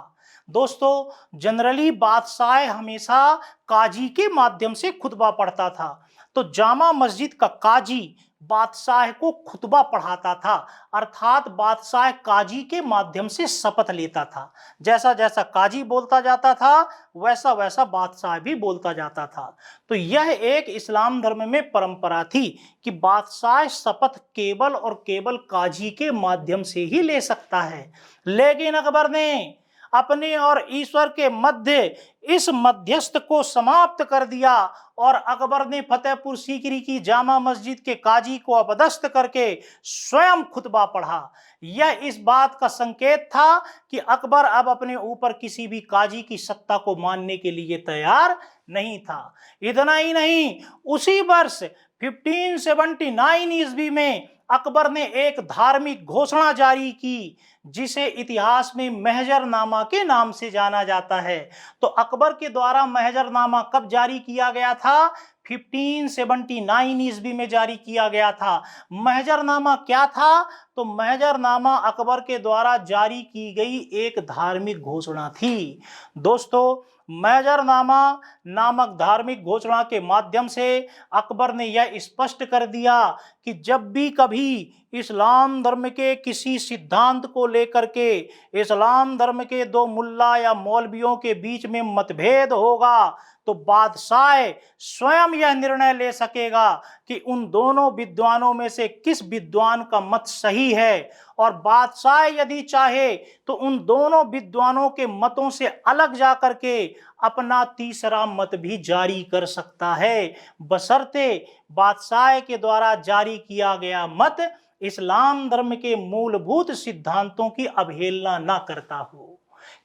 दोस्तों, जनरली बादशाह हमेशा काजी के माध्यम से खुतबा पढ़ता था, तो जामा मस्जिद का काजी बादशाह को खुतबा पढ़ाता था, अर्थात बादशाह काजी के माध्यम से शपथ लेता था। जैसा जैसा काजी बोलता जाता था वैसा वैसा बादशाह भी बोलता जाता था। तो यह एक इस्लाम धर्म में परंपरा थी कि बादशाह शपथ केवल और केवल काजी के माध्यम से ही ले सकता है। लेकिन अकबर ने अपने और ईश्वर के मध्य इस मध्यस्थ को समाप्त कर दिया और अकबर ने फतेहपुर सीकरी की जामा मस्जिद के काजी को अपदस्थ करके स्वयं खुतबा पढ़ा। यह इस बात का संकेत था कि अकबर अब अपने ऊपर किसी भी काजी की सत्ता को मानने के लिए तैयार नहीं था। इतना ही नहीं, उसी वर्ष 1579 ईस्वी में अकबर ने एक धार्मिक घोषणा जारी की जिसे इतिहास में महजरनामा के नाम से जाना जाता है। तो अकबर के द्वारा महजरनामा कब जारी किया गया था? 1579 ईस्वी में जारी किया गया था। महजरनामा क्या था? तो महजरनामा अकबर के द्वारा जारी की गई एक धार्मिक घोषणा थी। दोस्तों, महजरनामा नामक धार्मिक घोषणा के माध्यम से अकबर ने यह स्पष्ट कर दिया कि जब भी कभी इस्लाम धर्म के किसी सिद्धांत को लेकर के इस्लाम धर्म के दो मुल्ला या मौलवियों के बीच में मतभेद होगा तो बादशाह स्वयं यह निर्णय ले सकेगा कि उन दोनों विद्वानों में से किस विद्वान का मत सही है, और बादशाह यदि चाहे तो उन दोनों विद्वानों के मतों से अलग जाकर के अपना तीसरा मत भी जारी कर सकता है, बशर्ते बादशाह के द्वारा जारी किया गया मत इस्लाम धर्म के मूलभूत सिद्धांतों की अवहेलना न करता हो।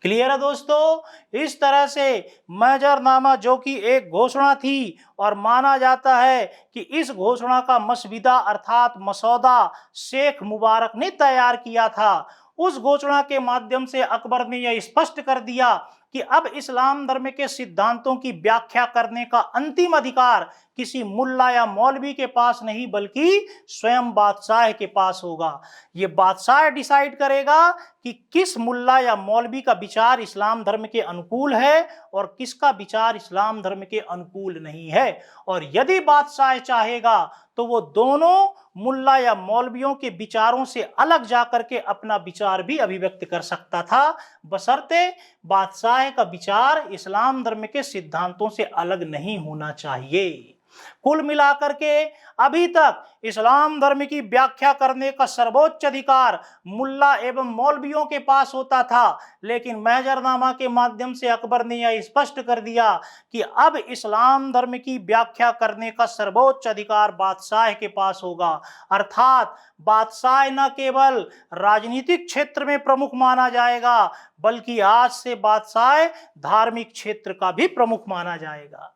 क्लियर है दोस्तों? इस तरह से महजरनामा, जो कि एक घोषणा थी और माना जाता है कि इस घोषणा का मसविदा अर्थात मसौदा शेख मुबारक ने तैयार किया था, उस घोषणा के माध्यम से अकबर ने यह स्पष्ट कर दिया कि अब इस्लाम धर्म के सिद्धांतों की व्याख्या करने का अंतिम अधिकार किसी मुल्ला या मौलवी के पास नहीं बल्कि स्वयं बादशाह के पास होगा। ये बादशाह डिसाइड करेगा कि किस मुल्ला या मौलवी का विचार इस्लाम धर्म के अनुकूल है और किसका विचार इस्लाम धर्म के अनुकूल नहीं है। और यदि बादशाह चाहेगा तो वो दोनों मुल्ला या मौलवियों के विचारों से अलग जाकर के अपना विचार भी अभिव्यक्त कर सकता था, बशर्ते बादशाह का विचार इस्लाम धर्म के सिद्धांतों से अलग नहीं होना चाहिए। कुल मिलाकर के अभी तक इस्लाम धर्म की व्याख्या करने का सर्वोच्च अधिकार मुल्ला एवं मौलवियों के पास होता था, लेकिन महजरनामा के माध्यम से अकबर ने यह स्पष्ट कर दिया कि अब इस्लाम धर्म की व्याख्या करने का सर्वोच्च अधिकार बादशाह के पास होगा। अर्थात बादशाह न केवल राजनीतिक क्षेत्र में प्रमुख माना जाएगा बल्कि आज से बादशाह धार्मिक क्षेत्र का भी प्रमुख माना जाएगा।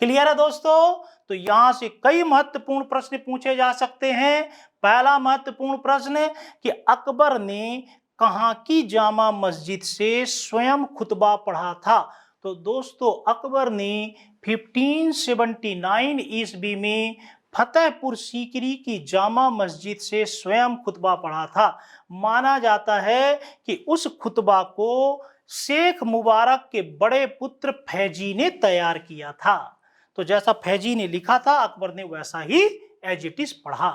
क्लियर है दोस्तों? तो यहां से कई महत्वपूर्ण प्रश्न पूछे जा सकते हैं। पहला महत्वपूर्ण प्रश्न कि अकबर ने कहां की जामा मस्जिद से स्वयं खुतबा पढ़ा था? तो दोस्तों, अकबर ने 1579 ईस्वी में फतेहपुर सीकरी की जामा मस्जिद से स्वयं खुतबा पढ़ा था। माना जाता है कि उस खुतबा को शेख मुबारक के बड़े पुत्र फैजी ने तैयार किया था। तो जैसा फैजी ने लिखा था अकबर ने वैसा ही एज इट इज पढ़ा।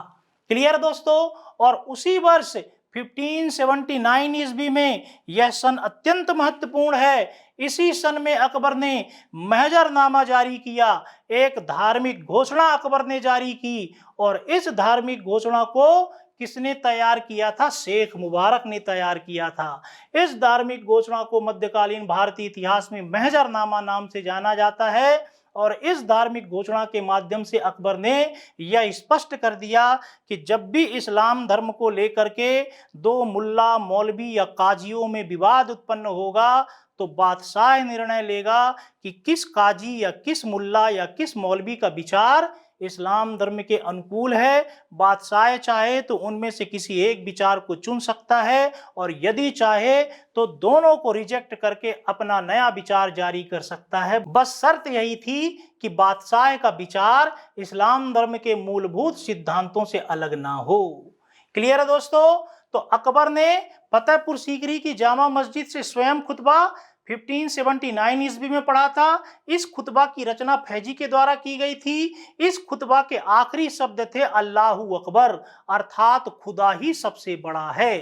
क्लियर दोस्तों? और उसी वर्ष 1579 ईस्वी में, यह सन अत्यंत महत्वपूर्ण है, इसी सन में अकबर ने महजरनामा जारी किया। एक धार्मिक घोषणा अकबर ने जारी की, और इस धार्मिक घोषणा को किसने तैयार किया था? शेख मुबारक ने तैयार किया था। इस धार्मिक घोषणा को मध्यकालीन भारतीय इतिहास में महजरनामा नाम से जाना जाता है, और इस धार्मिक घोषणा के माध्यम से अकबर ने यह स्पष्ट कर दिया कि जब भी इस्लाम धर्म को लेकर के दो मुल्ला मौलवी या काजियों में विवाद उत्पन्न होगा तो बादशाह निर्णय लेगा कि किस काजी या किस मुल्ला या किस मौलवी का विचार इस्लाम धर्म के अनुकूल है। बादशाह चाहे तो उनमें से किसी एक विचार को चुन सकता है, और यदि चाहे तो दोनों को रिजेक्ट करके अपना नया विचार जारी कर सकता है। बस शर्त यही थी कि बादशाह का विचार इस्लाम धर्म के मूलभूत सिद्धांतों से अलग ना हो। क्लियर है दोस्तों? तो अकबर ने फतेहपुर सीकरी की जामा मस्जिद से स्वयं खुतबा 1579 ईस्वी में पढ़ा था। इस खुतबा की रचना फैजी के द्वारा की गई थी। इस खुतबा के आखिरी शब्द थे अल्लाहू अकबर, अर्थात खुदा ही सबसे बड़ा है।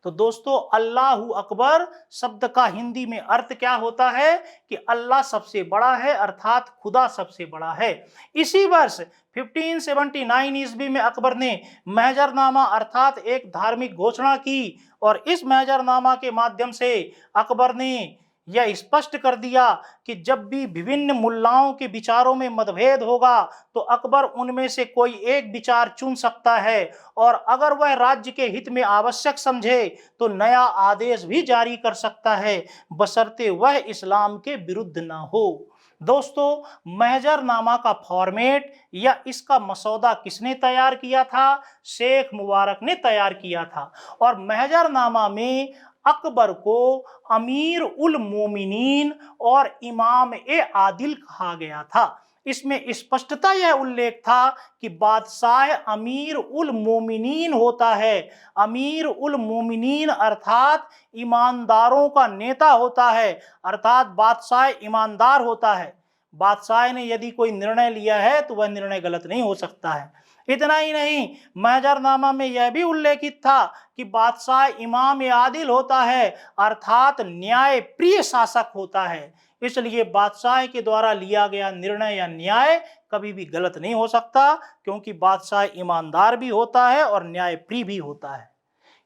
तो दोस्तों, अल्लाहू अकबर शब्द का हिंदी में अर्थ क्या होता है कि अल्लाह सबसे बड़ा है, अर्थात खुदा सबसे बड़ा है। इसी वर्ष 1579 ईस्वी में अकबर ने महजरनामा अर्थात एक धार्मिक घोषणा की, और इस महजरनामा के माध्यम से अकबर ने यह स्पष्ट कर दिया कि जब भी विभिन्न मुल्लाओं के विचारों में मतभेद होगा तो अकबर उनमें से कोई एक विचार चुन सकता है, और अगर वह राज्य के हित में आवश्यक समझे तो नया आदेश भी जारी कर सकता है, बशर्ते वह इस्लाम के विरुद्ध ना हो। दोस्तों, महजरनामा का फॉर्मेट या इसका मसौदा किसने तैयार किया था? शेख मुबारक ने तैयार किया था। और महजरनामा में अकबर को अमीर उल मोमिनीन और इमाम ए आदिल कहा गया था। इसमें स्पष्टता यह उल्लेख था कि बादशाह अमीर उल मोमिनीन होता है। अमीर उल मोमिनीन अर्थात ईमानदारों का नेता होता है, अर्थात बादशाह ईमानदार होता है। बादशाह ने यदि कोई निर्णय लिया है तो वह निर्णय गलत नहीं हो सकता है। इतना ही नहीं, महजरनामा में यह भी उल्लेखित था कि बादशाह इमाम आदिल होता है, अर्थात न्याय प्रिय शासक होता है। इसलिए बादशाह के द्वारा लिया गया निर्णय या न्याय कभी भी गलत नहीं हो सकता, क्योंकि बादशाह ईमानदार भी होता है और न्याय प्रिय भी होता है।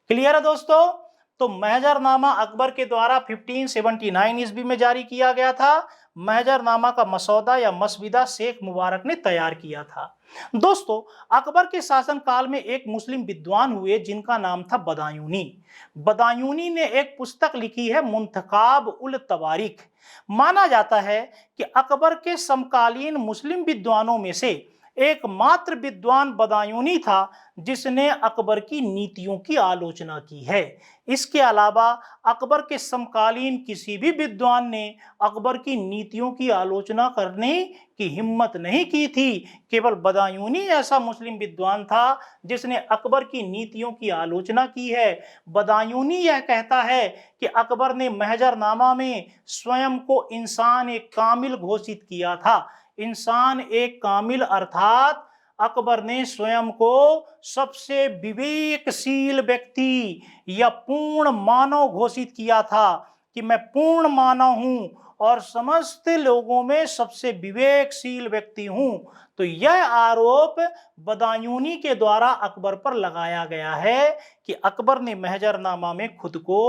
क्लियर है दोस्तों? तो महजरनामा अकबर के द्वारा 1579 ईस्वी में जारी किया गया था। महजरनामा का मसौदा या मसविदा शेख मुबारक ने तैयार किया था। दोस्तों, अकबर के शासन काल में एक मुस्लिम विद्वान हुए जिनका नाम था बदायूनी। बदायूनी ने एक पुस्तक लिखी है मुंतखाब उल तवारीख। माना जाता है कि अकबर के समकालीन मुस्लिम विद्वानों में से एकमात्र विद्वान बदायूनी था जिसने अकबर की नीतियों की आलोचना की है। इसके अलावा अकबर के समकालीन किसी भी विद्वान ने अकबर की नीतियों की आलोचना करने की हिम्मत नहीं की थी। केवल बदायूनी ऐसा मुस्लिम विद्वान था जिसने अकबर की नीतियों की आलोचना की है। बदायूनी यह कहता है कि अकबर ने महजरनामा में स्वयं को इंसान एक कामिल घोषित किया था। इंसान एक कामिल अर्थात अकबर ने स्वयं को सबसे विवेकशील व्यक्ति या पूर्ण मानव घोषित किया था कि मैं पूर्ण मानव हूं और समस्त लोगों में सबसे विवेकशील व्यक्ति हूं। तो यह आरोप बदायूनी के द्वारा अकबर पर लगाया गया है कि अकबर ने महजरनामा में खुद को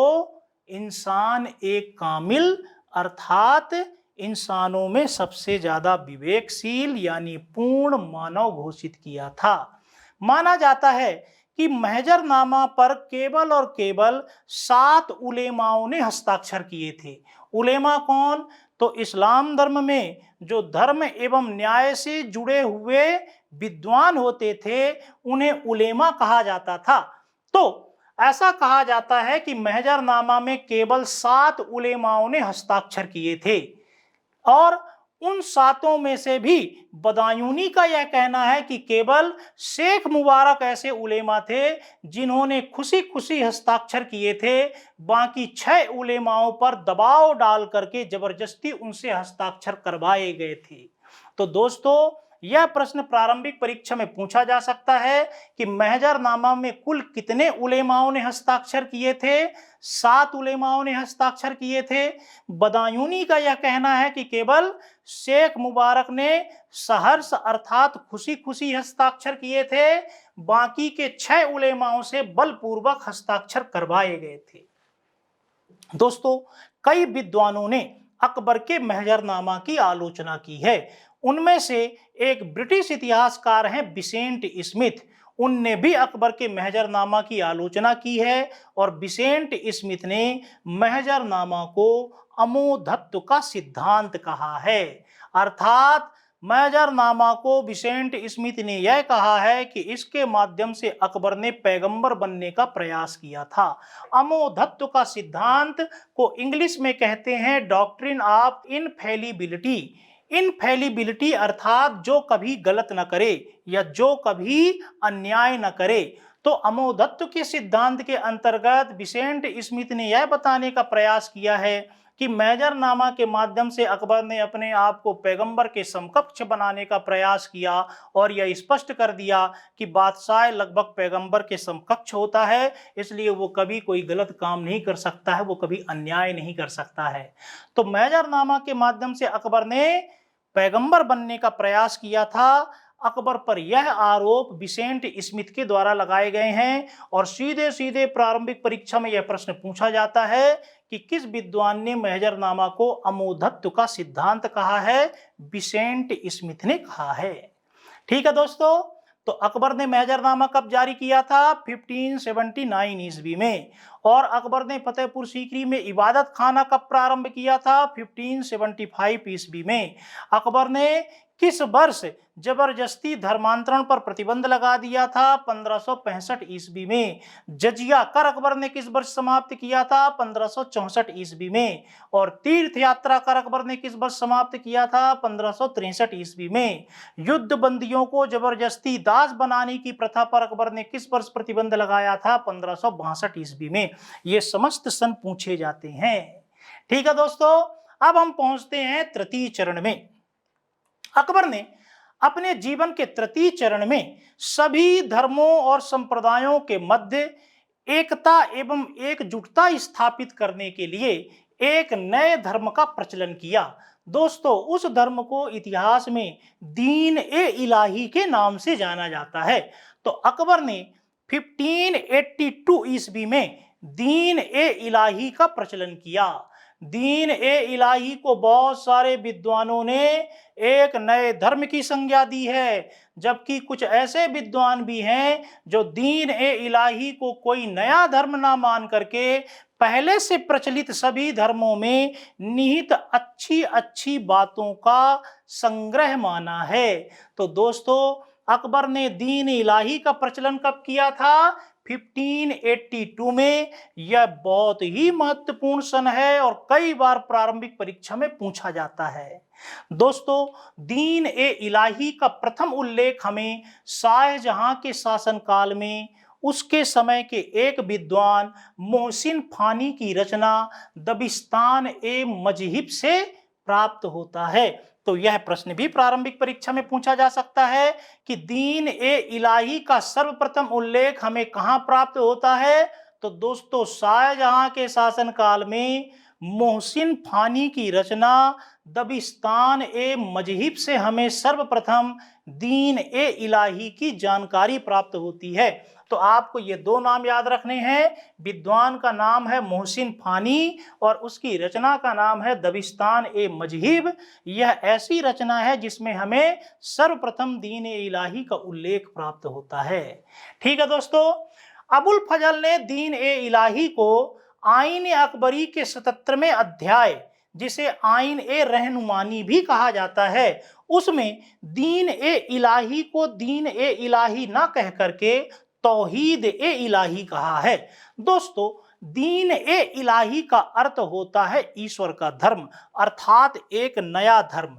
इंसान एक कामिल अर्थात इंसानों में सबसे ज्यादा विवेकशील यानी पूर्ण मानव घोषित किया था। माना जाता है कि महजरनामा पर केवल और केवल 7 उलेमाओं ने हस्ताक्षर किए थे। उलेमा कौन? तो इस्लाम धर्म में जो धर्म एवं न्याय से जुड़े हुए विद्वान होते थे उन्हें उलेमा कहा जाता था। तो ऐसा कहा जाता है कि महजरनामा में केवल 7 उलेमाओं ने हस्ताक्षर किए थे और उन 7 में से भी बदायूनी का यह कहना है कि केवल शेख मुबारक ऐसे उलेमा थे जिन्होंने खुशी खुशी हस्ताक्षर किए थे। बाकी 6 उलेमाओं पर दबाव डाल करके जबरदस्ती उनसे हस्ताक्षर करवाए गए थे। तो दोस्तों, यह प्रश्न प्रारंभिक परीक्षा में पूछा जा सकता है कि महजरनामा में कुल कितने उलेमाओं ने हस्ताक्षर किए थे? 7 उलेमाओं ने हस्ताक्षर किए थे। बदायूनी का यह कहना है कि केवल शेख मुबारक ने सहर्ष अर्थात खुशी खुशी हस्ताक्षर किए थे। बाकी के 6 उलेमाओं से बलपूर्वक हस्ताक्षर करवाए गए थे। दोस्तों, कई विद्वानों ने अकबर के महजरनामा की आलोचना की है। उनमें से एक ब्रिटिश इतिहासकार हैं बिसेंट स्मिथ। उनने भी अकबर के महजरनामा की आलोचना की है और बिसेंट स्मिथ ने महजरनामा को अमोधत्व का सिद्धांत कहा है। अर्थात महजरनामा को बिसेंट स्मिथ ने यह कहा है कि इसके माध्यम से अकबर ने पैगंबर बनने का प्रयास किया था। अमोधत्व का सिद्धांत को इंग्लिश में कहते हैं डॉक्ट्रिन ऑफ इनफेलिबिलिटी। इनफेलिबिलिटी अर्थात जो कभी गलत न करे या जो कभी अन्याय न करे। तो अमोधत्व के सिद्धांत के अंतर्गत बिसेंट स्मिथ ने यह बताने का प्रयास किया है कि महजरनामा के माध्यम से अकबर ने अपने आप को पैगंबर के समकक्ष बनाने का प्रयास किया और यह स्पष्ट कर दिया कि बादशाह लगभग पैगंबर के समकक्ष होता है, इसलिए वो कभी कोई गलत काम नहीं कर सकता है, वो कभी अन्याय नहीं कर सकता है। तो महजरनामा के माध्यम से अकबर ने पैगंबर बनने का प्रयास किया था। अकबर पर यह आरोप बिसेंट स्मिथ के द्वारा लगाए गए हैं और सीधे सीधे प्रारंभिक परीक्षा में यह प्रश्न पूछा जाता है कि किस विद्वान ने महजरनामा को अमोधत्व का सिद्धांत कहा है? बिसेंट स्मिथ ने कहा है। ठीक है दोस्तों, तो अकबर ने महजरनामा कब जारी किया था? 1579 ईस्वी में। और अकबर ने फतेहपुर सीकरी में इबादत खाना कब प्रारंभ किया था? 1575 ईस्वी में। अकबर ने किस वर्ष जबरदस्ती धर्मांतरण पर प्रतिबंध लगा दिया था? 1565 ईस्वी में। जजिया कर अकबर ने किस वर्ष समाप्त किया था? 1564 ईस्वी में। और तीर्थ यात्रा कर अकबर ने किस वर्ष समाप्त किया था? 1563 ईस्वी में। युद्ध बंदियों को जबरदस्ती दास बनाने की प्रथा पर अकबर ने किस वर्ष प्रतिबंध लगाया था? 1562 ईस्वी में। ये समस्त सन पूछे जाते हैं। ठीक है दोस्तों, अब हम पहुंचते हैं तृतीय चरण में। अकबर ने अपने जीवन के तृतीय चरण में सभी धर्मों और संप्रदायों के मध्य एकता एवं एकजुटता स्थापित करने के लिए एक नए धर्म का प्रचलन किया। दोस्तों, उस धर्म को इतिहास में दीन ए इलाही के नाम से जाना जाता है। तो अकबर ने 1582 ईस्वी में दीन ए इलाही का प्रचलन किया। दीन ए इलाही को बहुत सारे विद्वानों ने एक नए धर्म की संज्ञा दी है, जबकि कुछ ऐसे विद्वान भी हैं जो दीन ए इलाही को कोई नया धर्म ना मान करके पहले से प्रचलित सभी धर्मों में निहित अच्छी अच्छी बातों का संग्रह माना है। तो दोस्तों, अकबर ने दीन ए इलाही का प्रचलन कब किया था? 1582 में। यह बहुत ही महत्वपूर्ण सन है और कई बार प्रारंभिक परीक्षा में पूछा जाता है। दोस्तों, दीन ए इलाही का प्रथम उल्लेख हमें शाहजहां के शासनकाल में उसके समय के एक विद्वान मोहसिन फानी की रचना दबिस्तान ए मजहिब से प्राप्त होता है। तो यह प्रश्न भी प्रारंभिक परीक्षा में पूछा जा सकता है कि दीन ए इलाही का सर्वप्रथम उल्लेख हमें कहां प्राप्त होता है? तो दोस्तों, शाहजहां के शासनकाल में मोहसिन फानी की रचना दबिस्तान ए मजहिब से हमें सर्वप्रथम दीन ए इलाही की जानकारी प्राप्त होती है। तो आपको ये दो नाम याद रखने हैं। विद्वान का नाम है मोहसिन फानी और उसकी रचना का नाम है दबिस्तान ए मजहिब। यह ऐसी रचना है जिसमें हमें सर्वप्रथम दीन ए इलाही का उल्लेख प्राप्त होता है। ठीक है दोस्तों, अबुल फजल ने दीन ए इलाही को आईन अकबरी के 77वें अध्याय, जिसे आईन ए रहनुमानी भी कहा जाता है, उसमें दीन ए इलाही को दीन ए इलाही ना कह करके तौहीद ए इलाही कहा है। दोस्तों, दीन ए इलाही का अर्थ होता है ईश्वर का धर्म, अर्थात एक नया धर्म।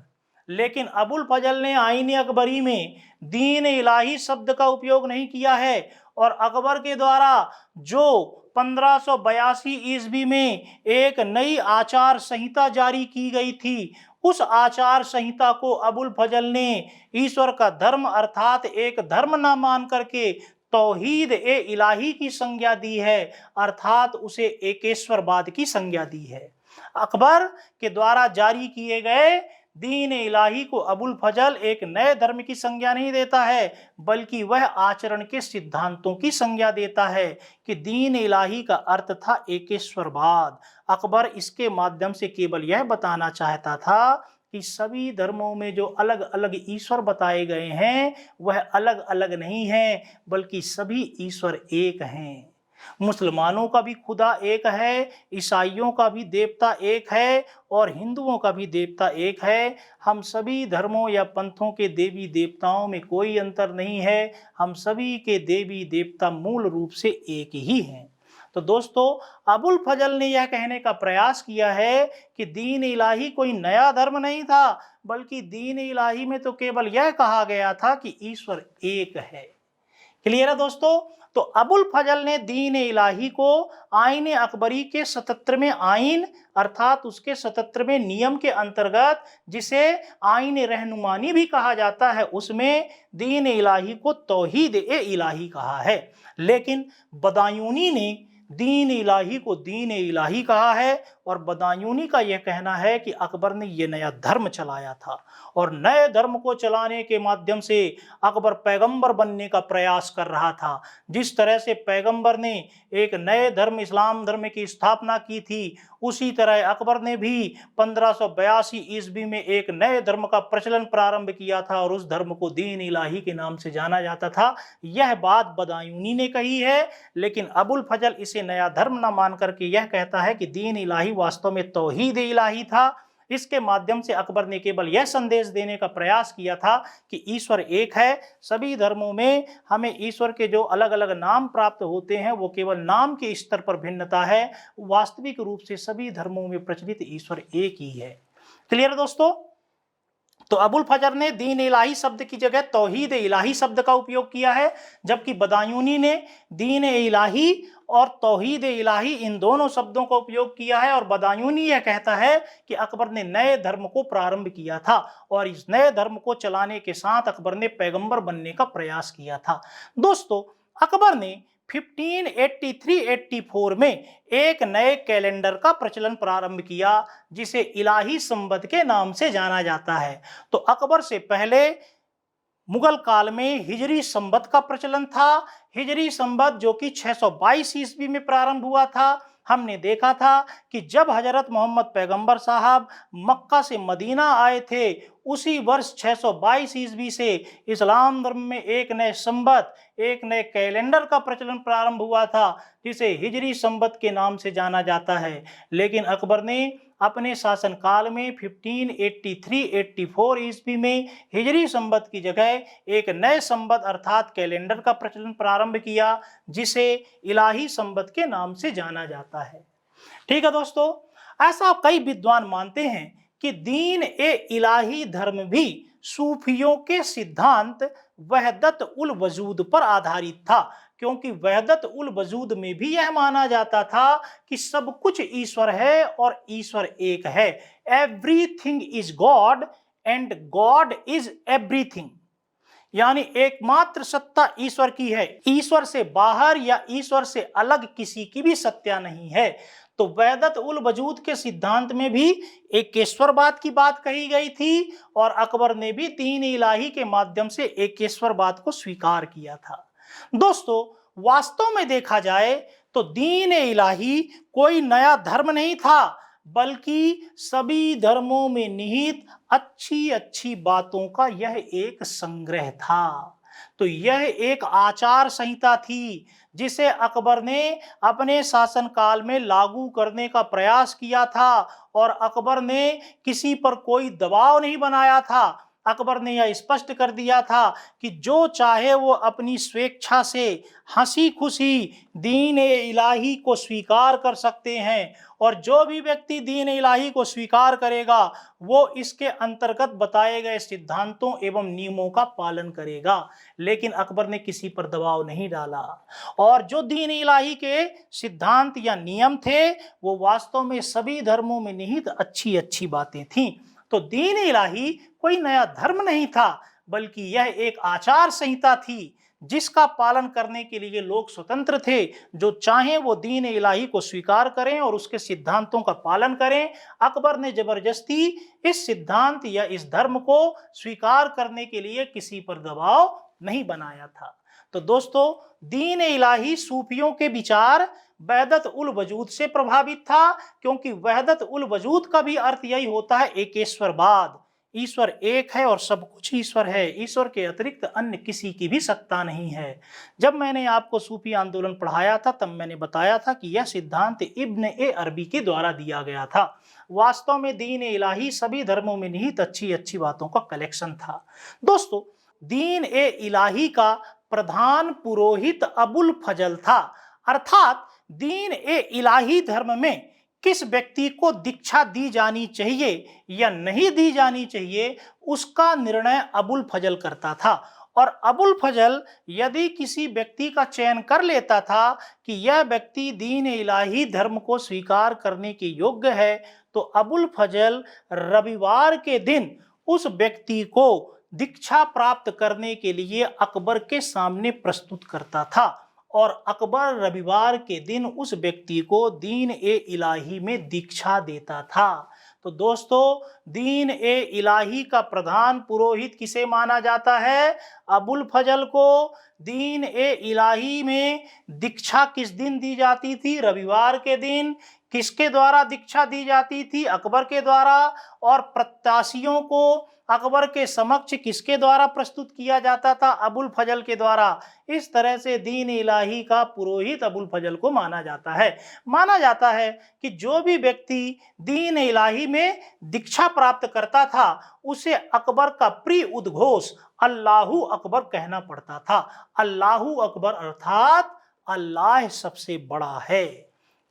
लेकिन अबुल फजल ने आईन अकबरी में दीन इलाही शब्द का उपयोग नहीं किया है और अकबर के द्वारा जो 1582 ईस्वी में एक नई आचार संहिता जारी की गई थी, उस आचार संहिता को अबुल फजल ने ईश्वर का धर्म अर्थात एक धर्म न मान करके तौहीद ए इलाही की संज्ञा दी है, अर्थात उसे एकेश्वरवाद की संज्ञा दी है। अकबर के द्वारा जारी किए गए दीन इलाही को अबुल फजल एक नए धर्म की संज्ञा नहीं देता है, बल्कि वह आचरण के सिद्धांतों की संज्ञा देता है कि दीन इलाही का अर्थ था एकेश्वरवाद। अकबर इसके माध्यम से केवल यह बताना चाहता था कि सभी धर्मों में जो अलग अलग ईश्वर बताए गए हैं वह अलग अलग नहीं है, बल्कि सभी ईश्वर एक हैं। मुसलमानों का भी खुदा एक है, ईसाइयों का भी देवता एक है और हिंदुओं का भी देवता एक है। हम सभी धर्मों या पंथों के देवी देवताओं में कोई अंतर नहीं है, हम सभी के देवी देवता मूल रूप से एक ही हैं। तो दोस्तों, अबुल फजल ने यह कहने का प्रयास किया है कि दीन इलाही कोई नया धर्म नहीं था, बल्कि दीन इलाही में तो केवल यह कहा गया था कि ईश्वर एक है। क्लियर है दोस्तों? तो अबुल फजल ने दीन इलाही को आईन अकबरी के 77वें आईन अर्थात उसके 77वें नियम के अंतर्गत, जिसे आईन रहनुमानी भी कहा जाता है, उसमें दीन इलाही को तौहीद ए इलाही कहा है। लेकिन बदायूनी ने दीन इलाही को दीन इलाही कहा है और बदायूनी का यह कहना है कि अकबर ने यह नया धर्म चलाया था और नए धर्म को चलाने के माध्यम से अकबर पैगंबर बनने का प्रयास कर रहा था। जिस तरह से पैगंबर ने एक नए धर्म इस्लाम धर्म की स्थापना की थी, उसी तरह अकबर ने भी 1582 ईस्वी में एक नए धर्म का प्रचलन प्रारंभ किया था और उस धर्म को दीन इलाही के नाम से जाना जाता था। यह बात बदायूनी ने कही है, लेकिन अबुल फजल इसे नया धर्म न मान करके यह कहता है कि दीन इलाही वास्तव में तौहीद इलाही था। इसके माध्यम से अकबर ने केवल यह संदेश देने का प्रयास किया था कि ईश्वर एक है। सभी धर्मों में हमें ईश्वर के जो अलग अलग नाम प्राप्त होते हैं वो केवल नाम के स्तर पर भिन्नता है, वास्तविक रूप से सभी धर्मों में प्रचलित ईश्वर एक ही है। क्लियर दोस्तों? तो अबुल फजर ने दीन इलाही शब्द की जगह तौहीद इलाही शब्द का उपयोग किया है, जबकि बदायूनी ने दीन इलाही और तौहीद इलाही इन दोनों शब्दों का उपयोग किया है। और बदायूनी यह कहता है कि अकबर ने नए धर्म को प्रारंभ किया था और इस नए धर्म को चलाने के साथ अकबर ने पैगंबर बनने का प्रयास किया था। दोस्तों, अकबर ने 1583-84 में एक नए कैलेंडर का प्रचलन प्रारंभ किया जिसे इलाही संवत के नाम से जाना जाता है। तो अकबर से पहले मुगल काल में हिजरी संवत का प्रचलन था। हिजरी संवत जो कि 622 ईस्वी में प्रारंभ हुआ था। हमने देखा था कि जब हजरत मोहम्मद पैगंबर साहब मक्का से मदीना आए थे, उसी वर्ष 622 ईस्वी से इस्लाम धर्म में एक नए संवत, एक नए कैलेंडर का प्रचलन प्रारंभ हुआ था जिसे हिजरी संवत के नाम से जाना जाता है। लेकिन अकबर ने अपने शासनकाल में 1583-84 ईस्वी में हिजरी संवत की जगह एक नए संवत अर्थात कैलेंडर का प्रचलन प्रारंभ किया जिसे इलाही संवत के नाम से जाना जाता है। ठीक है दोस्तों, ऐसा कई विद्वान मानते हैं कि दीन ए इलाही धर्म भी सूफियों के सिद्धांत वहदत उल वजूद पर आधारित था, क्योंकि वहदत उल वजूद में भी यह माना जाता था कि सब कुछ ईश्वर है और ईश्वर एक है। Everything is God and God is everything, यानी एकमात्र सत्ता ईश्वर की है, ईश्वर से बाहर या ईश्वर से अलग किसी की भी सत्ता नहीं है। तो वहदत उल वजूद के सिद्धांत में भी एकेश्वरवाद की बात कही गई थी और अकबर ने भी दीन इलाही के माध्यम से एकेश्वरवाद को स्वीकार किया था। दोस्तों, वास्तव में देखा जाए तो दीन इलाही कोई नया धर्म नहीं था, बल्कि सभी धर्मों में निहित अच्छी अच्छी बातों का यह एक संग्रह था। तो यह एक आचार संहिता थी जिसे अकबर ने अपने शासनकाल में लागू करने का प्रयास किया था और अकबर ने किसी पर कोई दबाव नहीं बनाया था। अकबर ने यह स्पष्ट कर दिया था कि जो चाहे वो अपनी स्वेच्छा से हंसी खुशी दीन इलाही को स्वीकार कर सकते हैं और जो भी व्यक्ति दीन इलाही को स्वीकार करेगा वो इसके अंतर्गत बताए गए सिद्धांतों एवं नियमों का पालन करेगा। लेकिन अकबर ने किसी पर दबाव नहीं डाला और जो दीन इलाही के सिद्धांत या नियम थे वो वास्तव में सभी धर्मों में निहित अच्छी अच्छी बातें थीं। तो दीन इलाही कोई नया धर्म नहीं था, बल्कि यह एक आचार संहिता थी जिसका पालन करने के लिए लोग स्वतंत्र थे। जो चाहें वो दीन इलाही को स्वीकार करें और उसके सिद्धांतों का पालन करें। अकबर ने जबरदस्ती इस सिद्धांत या इस धर्म को स्वीकार करने के लिए किसी पर दबाव नहीं बनाया था। तो दोस्तों, दीन इलाही सूफियों के विचार वहदत उल वजूद से प्रभावित था, क्योंकि वहदत उल वजूद का भी अर्थ यही होता है एकेश्वरवाद। ईश्वर एक है और सब कुछ ईश्वर है, ईश्वर के अतिरिक्त अन्य किसी की भी सत्ता नहीं है। जब मैंने आपको सूफी आंदोलन पढ़ाया था तब मैंने बताया था कि यह सिद्धांत इब्न ए अरबी के द्वारा दिया गया था। वास्तव में दीन इलाही सभी धर्मों में निहित अच्छी अच्छी बातों का कलेक्शन था। दोस्तों, दीन ए इलाही का प्रधान पुरोहित अबुल फजल था, अर्थात दीन ए इलाही धर्म में किस व्यक्ति को दीक्षा दी जानी चाहिए या नहीं दी जानी चाहिए उसका निर्णय अबुल फजल करता था। और अबुल फजल यदि किसी व्यक्ति का चयन कर लेता था कि यह व्यक्ति दीन इलाही धर्म को स्वीकार करने के योग्य है, तो अबुल फजल रविवार के दिन उस व्यक्ति को दीक्षा प्राप्त करने के लिए अकबर के सामने प्रस्तुत करता था और अकबर रविवार के दिन उस व्यक्ति को दीन ए इलाही में दीक्षा देता था। तो दोस्तों, दीन ए इलाही का प्रधान पुरोहित किसे माना जाता है? अबुल फजल को। दीन ए इलाही में दीक्षा किस दिन दी जाती थी? रविवार के दिन। किसके द्वारा दीक्षा दी जाती थी? अकबर के द्वारा। और प्रत्याशियों को अकबर के समक्ष किसके द्वारा प्रस्तुत किया जाता था? अबुल फजल के द्वारा। इस तरह से दीन इलाही का पुरोहित अबुल फजल को माना जाता है। माना जाता है कि जो भी व्यक्ति दीन इलाही में दीक्षा प्राप्त करता था उसे अकबर का प्रिय उद्घोष अल्लाहू अकबर कहना पड़ता था। अल्लाहू अकबर अर्थात अल्लाह सबसे बड़ा है।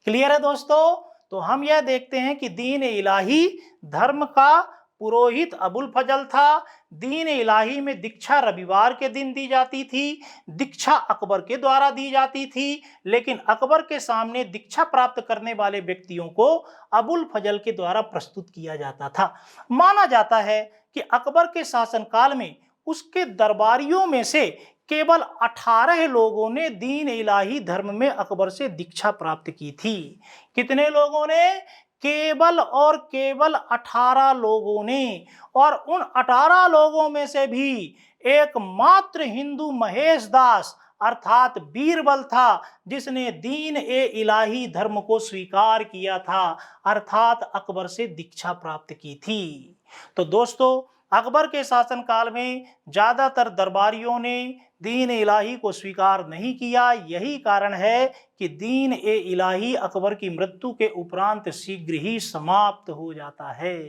क्लियर है दोस्तों? तो हम यह देखते हैं कि दीन इलाही धर्म का पुरोहित अबुल फजल था। दीन इलाही में दीक्षा रविवार के दिन दी जाती थी। दीक्षा अकबर के द्वारा दी जाती थी, लेकिन अकबर के सामने दीक्षा प्राप्त करने वाले व्यक्तियों को अबुल फजल के द्वारा प्रस्तुत किया जाता था। माना जाता है कि अकबर के शासनकाल में उसके दरबारियों में से केवल 18 लोगों ने दीन इलाही धर्म में अकबर से दीक्षा प्राप्त की थी। कितने लोगों ने? केवल और केवल 18 लोगों ने। और उन 18 लोगों में से भी एकमात्र हिंदू महेश दास अर्थात बीरबल था जिसने दीन ए इलाही धर्म को स्वीकार किया था, अर्थात अकबर से दीक्षा प्राप्त की थी। तो दोस्तों, अकबर के शासनकाल में ज्यादातर दरबारियों ने दीन इलाही को स्वीकार नहीं किया। यही कारण है कि दीन ए इलाही अकबर की मृत्यु के उपरांत शीघ्र ही समाप्त हो जाता है।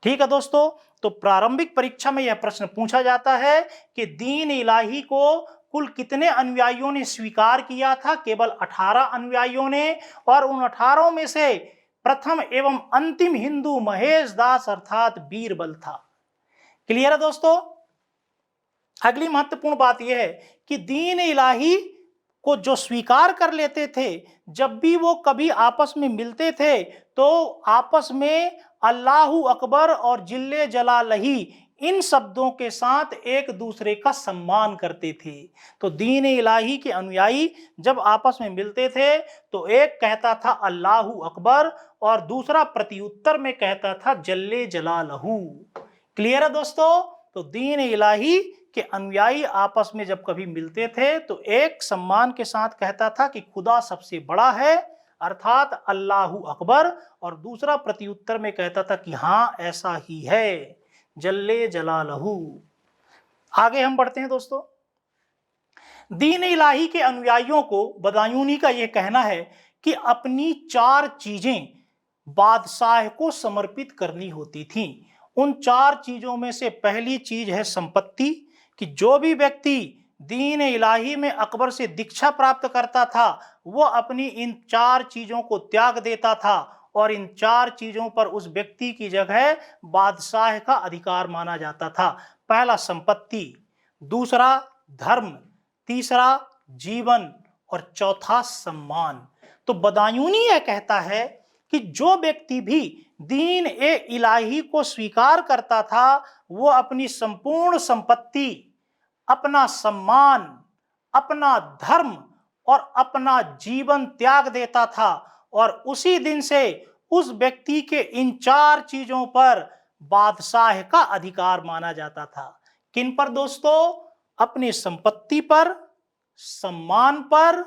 ठीक है दोस्तों, तो प्रारंभिक परीक्षा में यह प्रश्न पूछा जाता है कि दीन इलाही को कुल कितने अनुयायियों ने स्वीकार किया था? केवल 18 अनुयायियों ने। और उन 18 में से प्रथम एवं अंतिम हिंदू महेश दास अर्थात बीरबल था। क्लियर है दोस्तों? अगली महत्वपूर्ण बात यह है कि दीन इलाही को जो स्वीकार कर लेते थे, जब भी वो कभी आपस में मिलते थे तो आपस में अल्लाहू अकबर और जिल्ले जलालही इन शब्दों के साथ एक दूसरे का सम्मान करते थे। तो दीन इलाही के अनुयायी जब आपस में मिलते थे तो एक कहता था अल्लाहू अकबर और दूसरा प्रत्युत्तर में कहता था जल्ले जलालहू। क्लियर है दोस्तों? तो दीन इलाही के अनुयायी आपस में जब कभी मिलते थे तो एक सम्मान के साथ कहता था कि खुदा सबसे बड़ा है अर्थात अल्लाहू अकबर, और दूसरा प्रत्युत्तर में कहता था कि हाँ ऐसा ही है, जल्ले जलालहू। आगे हम बढ़ते हैं दोस्तों। दीन इलाही के अनुयायियों को बदायूनी का यह कहना है कि अपनी 4 चीजें बादशाह को समर्पित करनी होती थीं। उन 4 चीजों में से पहली चीज है संपत्ति, कि जो भी व्यक्ति दीन इलाही में अकबर से दीक्षा प्राप्त करता था वो अपनी इन 4 चीजों को त्याग देता था और इन 4 चीजों पर उस व्यक्ति की जगह बादशाह का अधिकार माना जाता था। पहला संपत्ति, दूसरा धर्म, तीसरा जीवन और चौथा सम्मान। तो बदायूनी यह कहता है कि जो व्यक्ति भी दीन ए इलाही को स्वीकार करता था वो अपनी संपूर्ण संपत्ति, अपना सम्मान, अपना धर्म और अपना जीवन त्याग देता था, और उसी दिन से उस व्यक्ति के इन 4 चीजों पर बादशाह का अधिकार माना जाता था। किन पर दोस्तों? अपनी संपत्ति पर, सम्मान पर,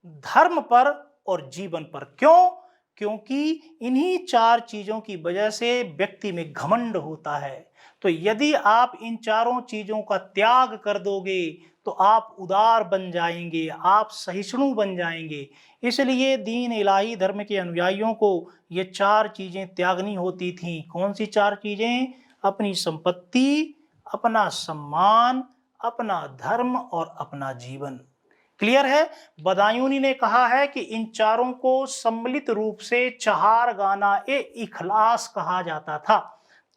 धर्म पर और जीवन पर। क्यों? क्योंकि इन्हीं 4 चीजों की वजह से व्यक्ति में घमंड होता है। तो यदि आप इन 4 चीजों का त्याग कर दोगे तो आप उदार बन जाएंगे, आप सहिष्णु बन जाएंगे। इसलिए दीन इलाही धर्म के अनुयायियों को ये 4 चीजें त्यागनी होती थीं। कौन सी 4 चीजें? अपनी संपत्ति, अपना सम्मान, अपना धर्म और अपना जीवन। क्लियर है? बदायूनी ने कहा है कि इन 4 को सम्मिलित रूप से चहारगाना ए इखलास कहा जाता था।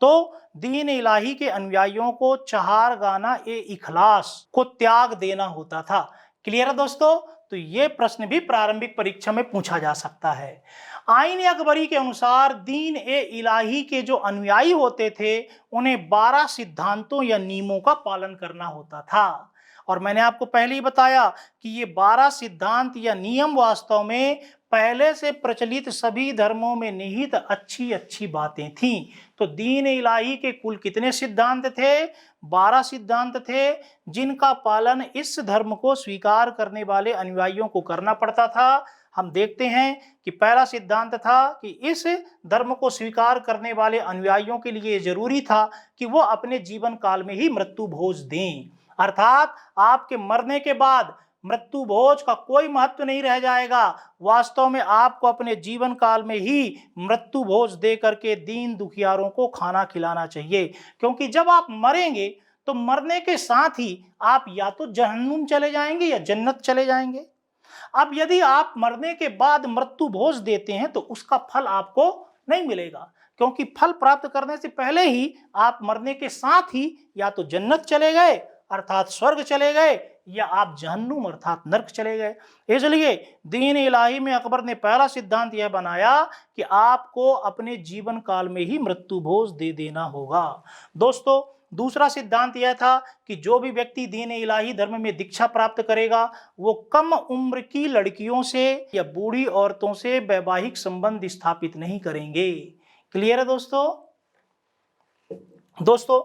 तो दीन इलाही के अनुयायियों को चहारगाना ए इखलास को त्याग देना होता था। क्लियर है दोस्तों? तो ये प्रश्न भी प्रारंभिक परीक्षा में पूछा जा सकता है। आईन अकबरी के अनुसार दीन ए इलाही के जो अनुयायी होते थे उन्हें 12 सिद्धांतों या नियमों का पालन करना होता था। और मैंने आपको पहले ही बताया कि ये 12 सिद्धांत या नियम वास्तव में पहले से प्रचलित सभी धर्मों में निहित अच्छी अच्छी बातें थीं। तो दीन इलाही के कुल कितने सिद्धांत थे? 12 सिद्धांत थे, जिनका पालन इस धर्म को स्वीकार करने वाले अनुयायियों को करना पड़ता था। हम देखते हैं कि पहला सिद्धांत था कि इस धर्म को स्वीकार करने वाले अनुयायियों के लिए जरूरी था कि वो अपने जीवन काल में ही मृत्यु भोज दें, अर्थात आपके मरने के बाद मृत्यु भोज का कोई महत्व नहीं रह जाएगा। वास्तव में आपको अपने जीवन काल में ही मृत्यु भोज दे करके दीन दुखियारों को खाना खिलाना चाहिए, क्योंकि जब आप मरेंगे तो मरने के साथ ही आप या तो जहन्नुम चले जाएंगे या जन्नत चले जाएंगे। अब यदि आप मरने के बाद मृत्यु भोज देते हैं तो उसका फल आपको नहीं मिलेगा, क्योंकि फल प्राप्त करने से पहले ही आप मरने के साथ ही या तो जन्नत चले गए अर्थात स्वर्ग चले गए, या आप जहन्नुम अर्थात नरक चले गए। इसलिए दीन इलाही में अकबर ने पहला सिद्धांत यह बनाया कि आपको अपने जीवन काल में ही मृत्यु भोज दे देना होगा। दोस्तों, दूसरा सिद्धांत यह था कि जो भी व्यक्ति दीन इलाही धर्म में दीक्षा प्राप्त करेगा वो कम उम्र की लड़कियों से या बूढ़ी औरतों से वैवाहिक संबंध स्थापित नहीं करेंगे। क्लियर है दोस्तों? दोस्तों,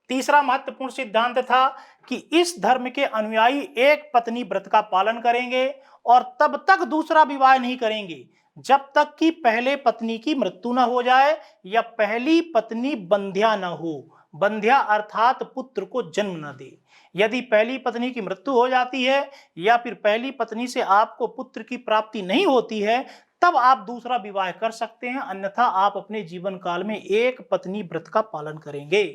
तीसरा महत्वपूर्ण सिद्धांत था कि इस धर्म के अनुयायी एक पत्नी व्रत का पालन करेंगे और तब तक दूसरा विवाह नहीं करेंगे जब तक कि पहले पत्नी की मृत्यु न हो जाए या पहली पत्नी बंध्या न हो। बंध्या अर्थात पुत्र को जन्म न दे। यदि पहली पत्नी की मृत्यु हो जाती है या फिर पहली पत्नी से आपको पुत्र की प्राप्ति नहीं होती है तब आप दूसरा विवाह कर सकते हैं, अन्यथा आप अपने जीवन काल में एक पत्नी व्रत का पालन करेंगे।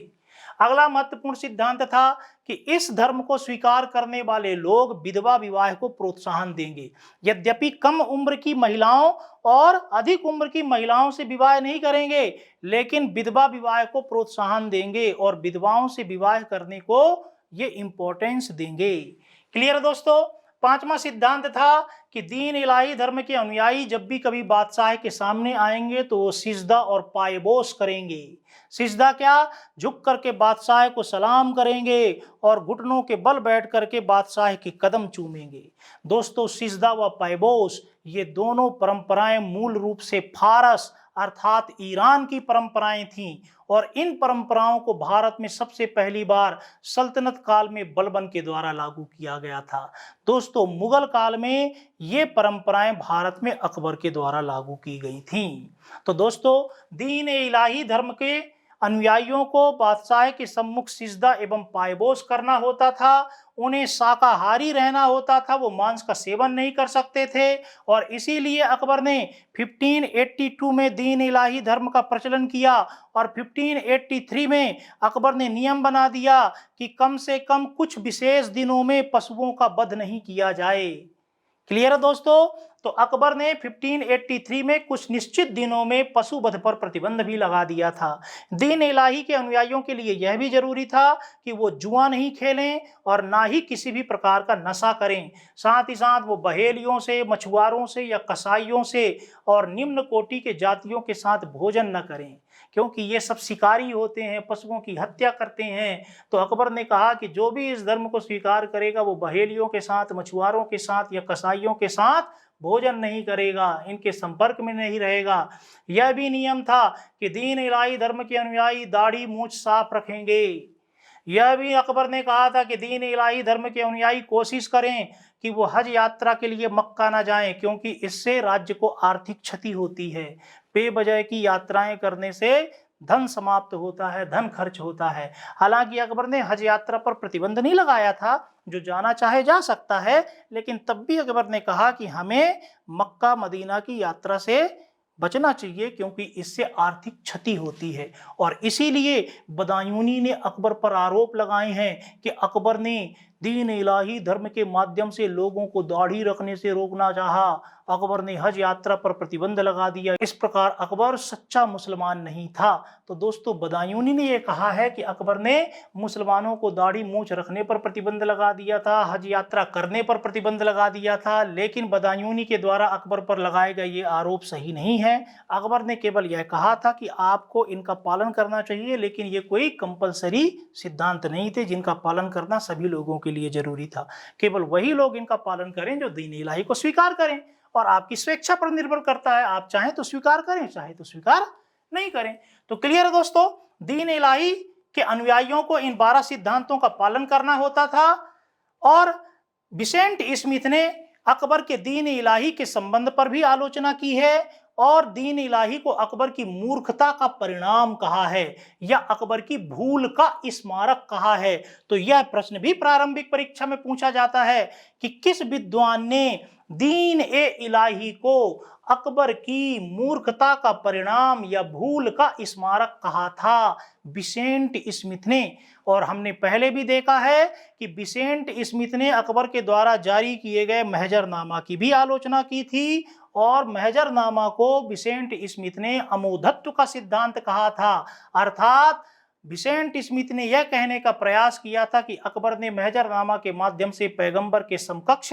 अगला महत्वपूर्ण सिद्धांत था कि इस धर्म को स्वीकार करने वाले लोग विधवा विवाह को प्रोत्साहन देंगे। यद्यपि कम उम्र की महिलाओं और अधिक उम्र की महिलाओं से विवाह नहीं करेंगे, लेकिन विधवा विवाह को प्रोत्साहन देंगे और विधवाओं से विवाह करने को ये इंपॉर्टेंस देंगे। क्लियर है दोस्तों? पांचवा सिद्धांत था कि दीन इलाही धर्म के अनुयायी जब भी कभी बादशाह के सामने आएंगे तो वो सिजदा और पायबोस करेंगे। सिजदा क्या? झुक करके बादशाह को सलाम करेंगे और घुटनों के बल बैठ करके बादशाह के कदम चूमेंगे। दोस्तों, सिजदा व पायबोस ये दोनों परंपराएं मूल रूप से फारस अर्थात ईरान की परंपराएं थीं और इन परंपराओं को भारत में सबसे पहली बार सल्तनत काल में बलबन के द्वारा लागू किया गया था। दोस्तों, मुगल काल में ये परंपराएं भारत में अकबर के द्वारा लागू की गई थीं। तो दोस्तों, दीन इलाही धर्म के अनुयायियों को बादशाह के सम्मुख सिजदा एवं पायबोस करना होता था। उन्हें शाकाहारी रहना होता था, वो मांस का सेवन नहीं कर सकते थे और इसीलिए अकबर ने 1582 में दीन इलाही धर्म का प्रचलन किया और 1583 में अकबर ने नियम बना दिया कि कम से कम कुछ विशेष दिनों में पशुओं का वध नहीं किया जाए। क्लियर है दोस्तों? तो अकबर ने 1583 में कुछ निश्चित दिनों में पशु वध पर प्रतिबंध भी लगा दिया था। दीन इलाही के अनुयायियों के लिए यह भी जरूरी था कि वो जुआ नहीं खेलें और ना ही किसी भी प्रकार का नशा करें। साथ ही साथ वो बहेलियों से, मछुआरों से या कसाईयों से और निम्न कोटि के जातियों के साथ भोजन न करें, क्योंकि ये सब शिकारी होते हैं, पशुओं की हत्या करते हैं। तो अकबर ने कहा कि जो भी इस धर्म को स्वीकार करेगा वो बहेलियों के साथ, मछुआरों के साथ या कसाईयों के साथ भोजन नहीं करेगा, इनके संपर्क में नहीं रहेगा। यह भी नियम था कि दीन इलाही धर्म के अनुयायी दाढ़ी मूंछ साफ रखेंगे। यह भी अकबर ने कहा था कि दीन इलाही धर्म के अनुयायी कोशिश करें कि वो हज यात्रा के लिए मक्का ना जाएं, क्योंकि इससे राज्य को आर्थिक क्षति होती है। बेवजह की यात्राएं करने से धन समाप्त होता है, धन खर्च होता है। हालांकि अकबर ने हज यात्रा पर प्रतिबंध नहीं लगाया था, जो जाना चाहे जा सकता है, लेकिन तब भी अकबर ने कहा कि हमें मक्का मदीना की यात्रा से बचना चाहिए, क्योंकि इससे आर्थिक क्षति होती है। और इसीलिए बदायूनी ने अकबर पर आरोप लगाए हैं कि अकबर ने दीन इलाही धर्म के माध्यम से लोगों को दाढ़ी रखने से रोकना चाहा, अकबर ने हज यात्रा पर प्रतिबंध लगा दिया। इस प्रकार अकबर सच्चा मुसलमान नहीं था। तो दोस्तों, बदायूनी ने यह कहा है कि अकबर ने मुसलमानों को दाढ़ी मूंछ रखने पर प्रतिबंध लगा दिया था, हज यात्रा करने पर प्रतिबंध लगा दिया था, लेकिन बदायूनी के द्वारा अकबर पर लगाए गए ये आरोप सही नहीं है। अकबर ने केवल यह कहा था कि आपको इनका पालन करना चाहिए, लेकिन ये कोई कंपलसरी सिद्धांत नहीं थे जिनका पालन करना सभी लोगों के लिए जरूरी था। केवल वही लोग इनका पालन करें जो दीन इलाही को स्वीकार करें, और आपकी स्वेच्छा पर निर्भर करता है, आप चाहें तो स्वीकार करें, चाहे तो स्वीकार नहीं करें। तो क्लियर है दोस्तों, दीन इलाही के अनुयायियों को इन 12 सिद्धांतों का पालन करना होता था। और विसेंट स्मिथ ने अकबर के दीन इलाही के संबंध पर भी आलोचना की है और दीन इलाही को अकबर की मूर्खता का परिणाम कहा है या अकबर की भूल का स्मारक कहा है। तो यह प्रश्न भी प्रारंभिक परीक्षा में पूछा जाता है कि किस विद्वान ने दीन ए इलाही को अकबर की मूर्खता का परिणाम या भूल का स्मारक कहा था? बिसेंट स्मिथ ने। और हमने पहले भी देखा है कि बिसेंट स्मिथ ने अकबर के द्वारा जारी किए गए महजरनामा की भी आलोचना की थी और महजरनामा को बिसेंट स्मिथ ने अमोघत्व का सिद्धांत कहा था। अर्थात बिसेंट स्मिथ ने यह कहने का प्रयास किया था कि अकबर ने महजरनामा के माध्यम से पैगंबर के समकक्ष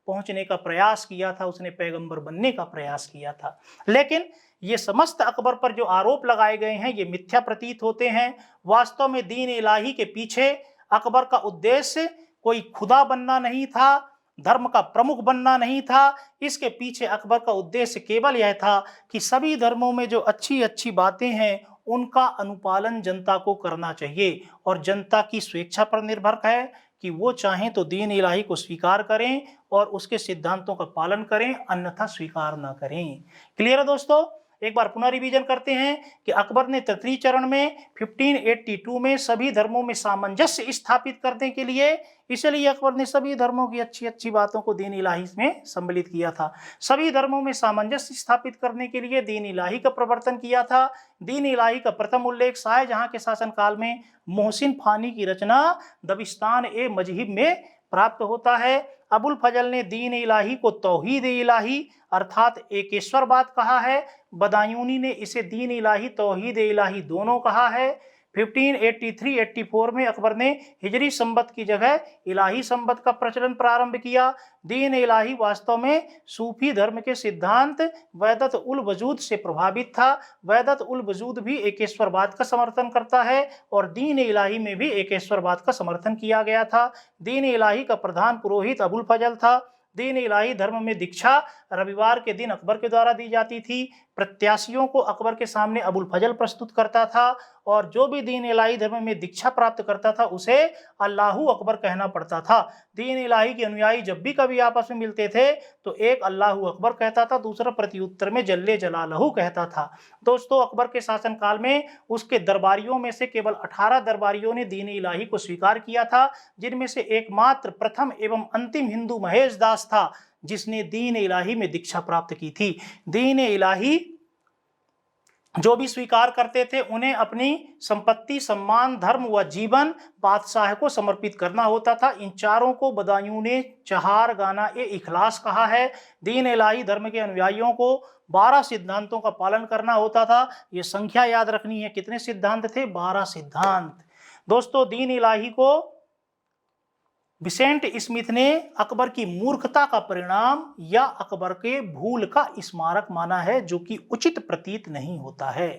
पहुंचने का प्रयास किया था, उसने पैगंबर बनने का प्रयास किया था। लेकिन ये समस्त अकबर पर जो आरोप लगाए गए हैं ये मिथ्या प्रतीत होते हैं। वास्तव में दीन इलाही के पीछे अकबर का उद्देश्य कोई खुदा बनना नहीं था, धर्म का प्रमुख बनना नहीं था। इसके पीछे अकबर का उद्देश्य केवल यह था कि सभी धर्मों में जो अच्छी अच्छी बातें हैं उनका अनुपालन जनता को करना चाहिए और जनता की स्वेच्छा पर निर्भर है कि वो चाहें तो दीन इलाही को स्वीकार करें और उसके सिद्धांतों का पालन करें, अन्यथा स्वीकार ना करें। क्लियर है दोस्तों? एक बार पुनः रिवीजन करते हैं कि अकबर ने तृतीय चरण में 1582 में सभी धर्मों में सामंजस्य स्थापित करने के लिए, इसलिए अकबर ने सभी धर्मों की अच्छी अच्छी बातों को दीन इलाही में सम्मिलित किया था। सभी धर्मों में सामंजस्य स्थापित करने के लिए दीन इलाही का प्रवर्तन किया था। दीन इलाही का प्रथम उल्लेख शाहजहां के शासनकाल में मोहसिन फानी की रचना दबिस्तान ए मजहिब में प्राप्त होता है। अबुल फजल ने दीन इलाही को तौहीद इलाही अर्थात एकेश्वरवाद कहा है। बदायूनी ने इसे दीन इलाही तौहीद इलाही दोनों कहा है। 1583-84 में अकबर ने हिजरी संबत की जगह इलाही संबत का प्रचलन प्रारंभ किया। दीन इलाही वास्तव में सूफी धर्म के सिद्धांत वहदत उल वजूद से प्रभावित था। वहदत उल वजूद भी एकेश्वरवाद का समर्थन करता है और दीन इलाही में भी एकेश्वरवाद का समर्थन किया गया था। दीन इलाही का प्रधान पुरोहित अबुल फजल था। दीन इलाही धर्म में दीक्षा रविवार के दिन अकबर के द्वारा दी जाती थी। प्रत्याशियों को अकबर के सामने अबुल फजल प्रस्तुत करता था और जो भी दीन इलाही धर्म में दीक्षा प्राप्त करता था उसे अल्लाहू अकबर कहना पड़ता था। दीन इलाही के अनुयायी जब भी कभी आपस में मिलते थे तो एक अल्लाहू अकबर कहता था, दूसरा प्रत्युत्तर में जल्ले जलालहू कहता था। दोस्तों, अकबर के शासनकाल में उसके दरबारियों में से केवल 18 दरबारियों ने दीन इलाही को स्वीकार किया था, जिनमें से एकमात्र प्रथम एवं अंतिम हिंदू महेश दास था जिसने दीन इलाही में दीक्षा प्राप्त की थी। दीन इलाही जो भी स्वीकार करते थे उन्हें अपनी संपत्ति, सम्मान, धर्म व जीवन बादशाह को समर्पित करना होता था। इन चारों को बदायूं ने चहार गाना ए इखलास कहा है। दीन इलाही धर्म के अनुयायियों को 12 सिद्धांतों का पालन करना होता था। ये संख्या याद रखनी है, कितने सिद्धांत थे? 12 सिद्धांत। दोस्तों, दीन इलाही को बिसेंट स्मिथ ने अकबर की मूर्खता का परिणाम या अकबर के भूल का स्मारक माना है, जो कि उचित प्रतीत नहीं होता है।